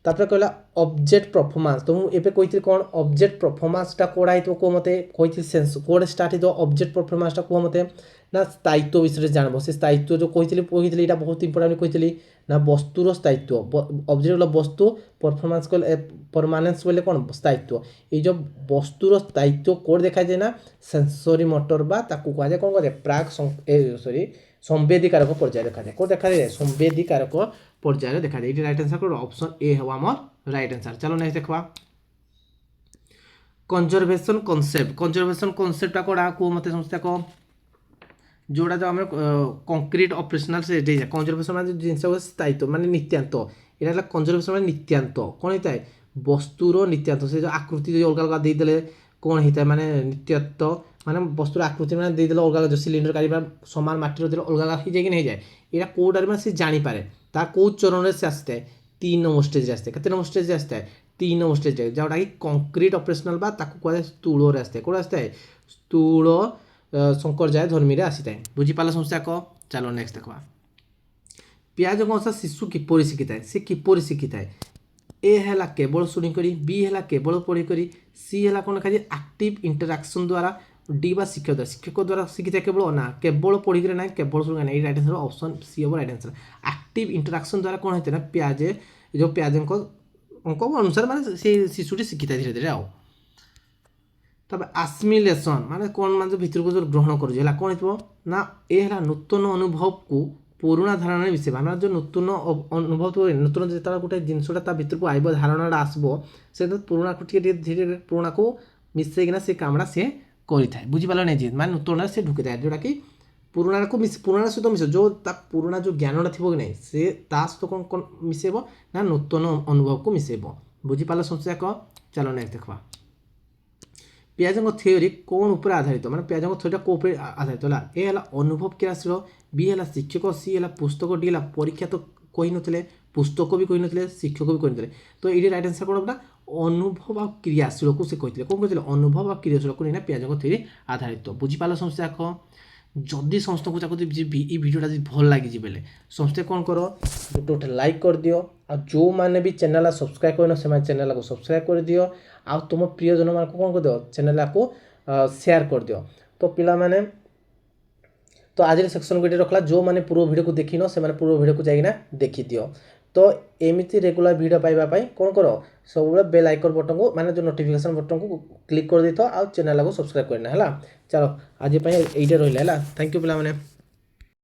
तापर कहला ऑब्जेक्ट परफॉर्मेंस तो मुझे कही कौन ऑब्जेक्ट परफॉर्मेंसटा कोड़ा ही कह मत कही सेंस कोड स्टार्ट हो ऑब्जेक्ट परफॉर्मेंसटा कह मत ना स्थायित्व विषय जानब से स्थायित्व जो कही यहाँ बहुत इंपोर्टेंट कही ना वस्तुर स्थायित्व ऑब्जेक्ट वस्तु परफॉर्मेंस परमानेंस बोले कौन स्थायित्व ये जो वस्तुर स्थायित्व कोड देखा जाए ना सेंसरी मोटर बा ताकू कह जाए कौन कह प्राक सॉरी संवेदीकारक पर्याय देखा जाए कौन देखा जाए संवेदीकारक पर्याय देखा जाए ये राइट आंसर ऑप्शन ए हम आमर राइट आंसर। चलो नेक्स्ट देखा कंजर्वेशन कॉन्सेप्ट कोड़ा को मत समझते को जोड़ा जो आम कंक्रीट ऑपरेशनल से कंजर्वेशन मान जिनस स्थायित्व माने नित्यांत यहाँ कंजर्वेशन मान नित्यांत कौन होता है वस्तुर नित्यांत से जो आकृति जो अलग अलग देदेले कौन होता है माने नित्यत्व माने वस्तुर आकृति मैंने देदेले अलग अलग जो सिलिंडर काढ़ा सामान माटी अलग अलग हो जाए कि नहीं जाए यहाँ कौटार मैं से जानीपे ता कौ चरण से आसता है 3 नंबर स्टेज आसता है कितने नंबर स्टेज आसता है 3 नंबर स्टेज जोटा कि कंक्रीट ऑपरेशनल बा ताकू कह स्थूल आसता है कौन आसता है स्थूल शंकर जाए धर्मी आसी थाए बुझीपाल समस्या कह। चलो नेक्स्ट देखा पियाज कौशा शिशु किपर शिखी थाए सी किपर शिखी थाए ए है केवल शुणिक बी है केवल पढ़िक सी है कौन लिखा एक्टिव इंटराक्शन द्वारा डी बा शिक्षक द्वारा शिखी थाए केवल ना केवल पढ़िक ना केवल शुणिक ना राइट आंसर ऑप्शन सी हम राइट आंसर एक्टिव इंटराक्शन द्वारा कौन होता है ना पियाज जो पियाज अंक अनुसार माने शिशुटी शिखी थाए धीरे धीरे आओ तब आसिमिलेसन माने कौन मान भितर को जो ग्रहण कर कौन हो ना ये नूतन अनुभव को पुराणा धारणा मिसेबा ना जो नूतन अनुभव तो नूतन जो गोटे जिनसटा भितर को आइब धारणा आसब से पुराणा को धीरे धीरे पुराणा को मिसेकिना से कामटा सी करें बुझीपाल नहीं माने नूतन से ढुकी थाए जोटा कि पुराणा को पुराणा सहित मिसे जो पुराणा जो ज्ञानटा थी कि नहीं से सहित कौन कौन मिसेब ना नूतन अनुभव को मिसेब बुझीपाल समस्या कह। चलो नेक्स्ट देखा पियाज थ्योरी कौन उपर आधारित माने पियाज थ्योरी कौन आधारित है ए है अनुभव क्रियाशील बी है शिक्षक सी है पुस्तक डी है परीक्षा तो कही नथिले पुस्तक भी कही नथिले शिक्षक भी कही नथिले तो ये राइट आंसर कौन होगा अनुभव आ क्रियाशील को से कहते कौन कहते अनुभव आ क्रियाशील को नहीं पियाज थ्योरी आधारित बुझीपाल समस्या कह जदि समस्त को ये भिडियोटा भल लगी बेले समस्ते कौन कर गोटे लाइक कर दियो आ जो मैंने भी चैनल सब्सक्राइब करना से चैनल को सब्सक्राइब कर दियो आ तुम प्रियजन मान कौन कर दियो चैनल को शेयर कर दियो तो पिला माने तो आज सेक्शन वीडियो रखला जो मैंने पूर्व वीडियो को देखी न से पूर्व वीडियो को जाइना देखी दियो तो एमती रेगुलर वीडियो पाइबा कौन कर सब बेल आइकन बटन को माने जो नोटिफिकेशन बटन को क्लिक कर दी आ चैनल को सब्सक्राइब करना है। चलो आज ये रहा थैंक यू पिला माने।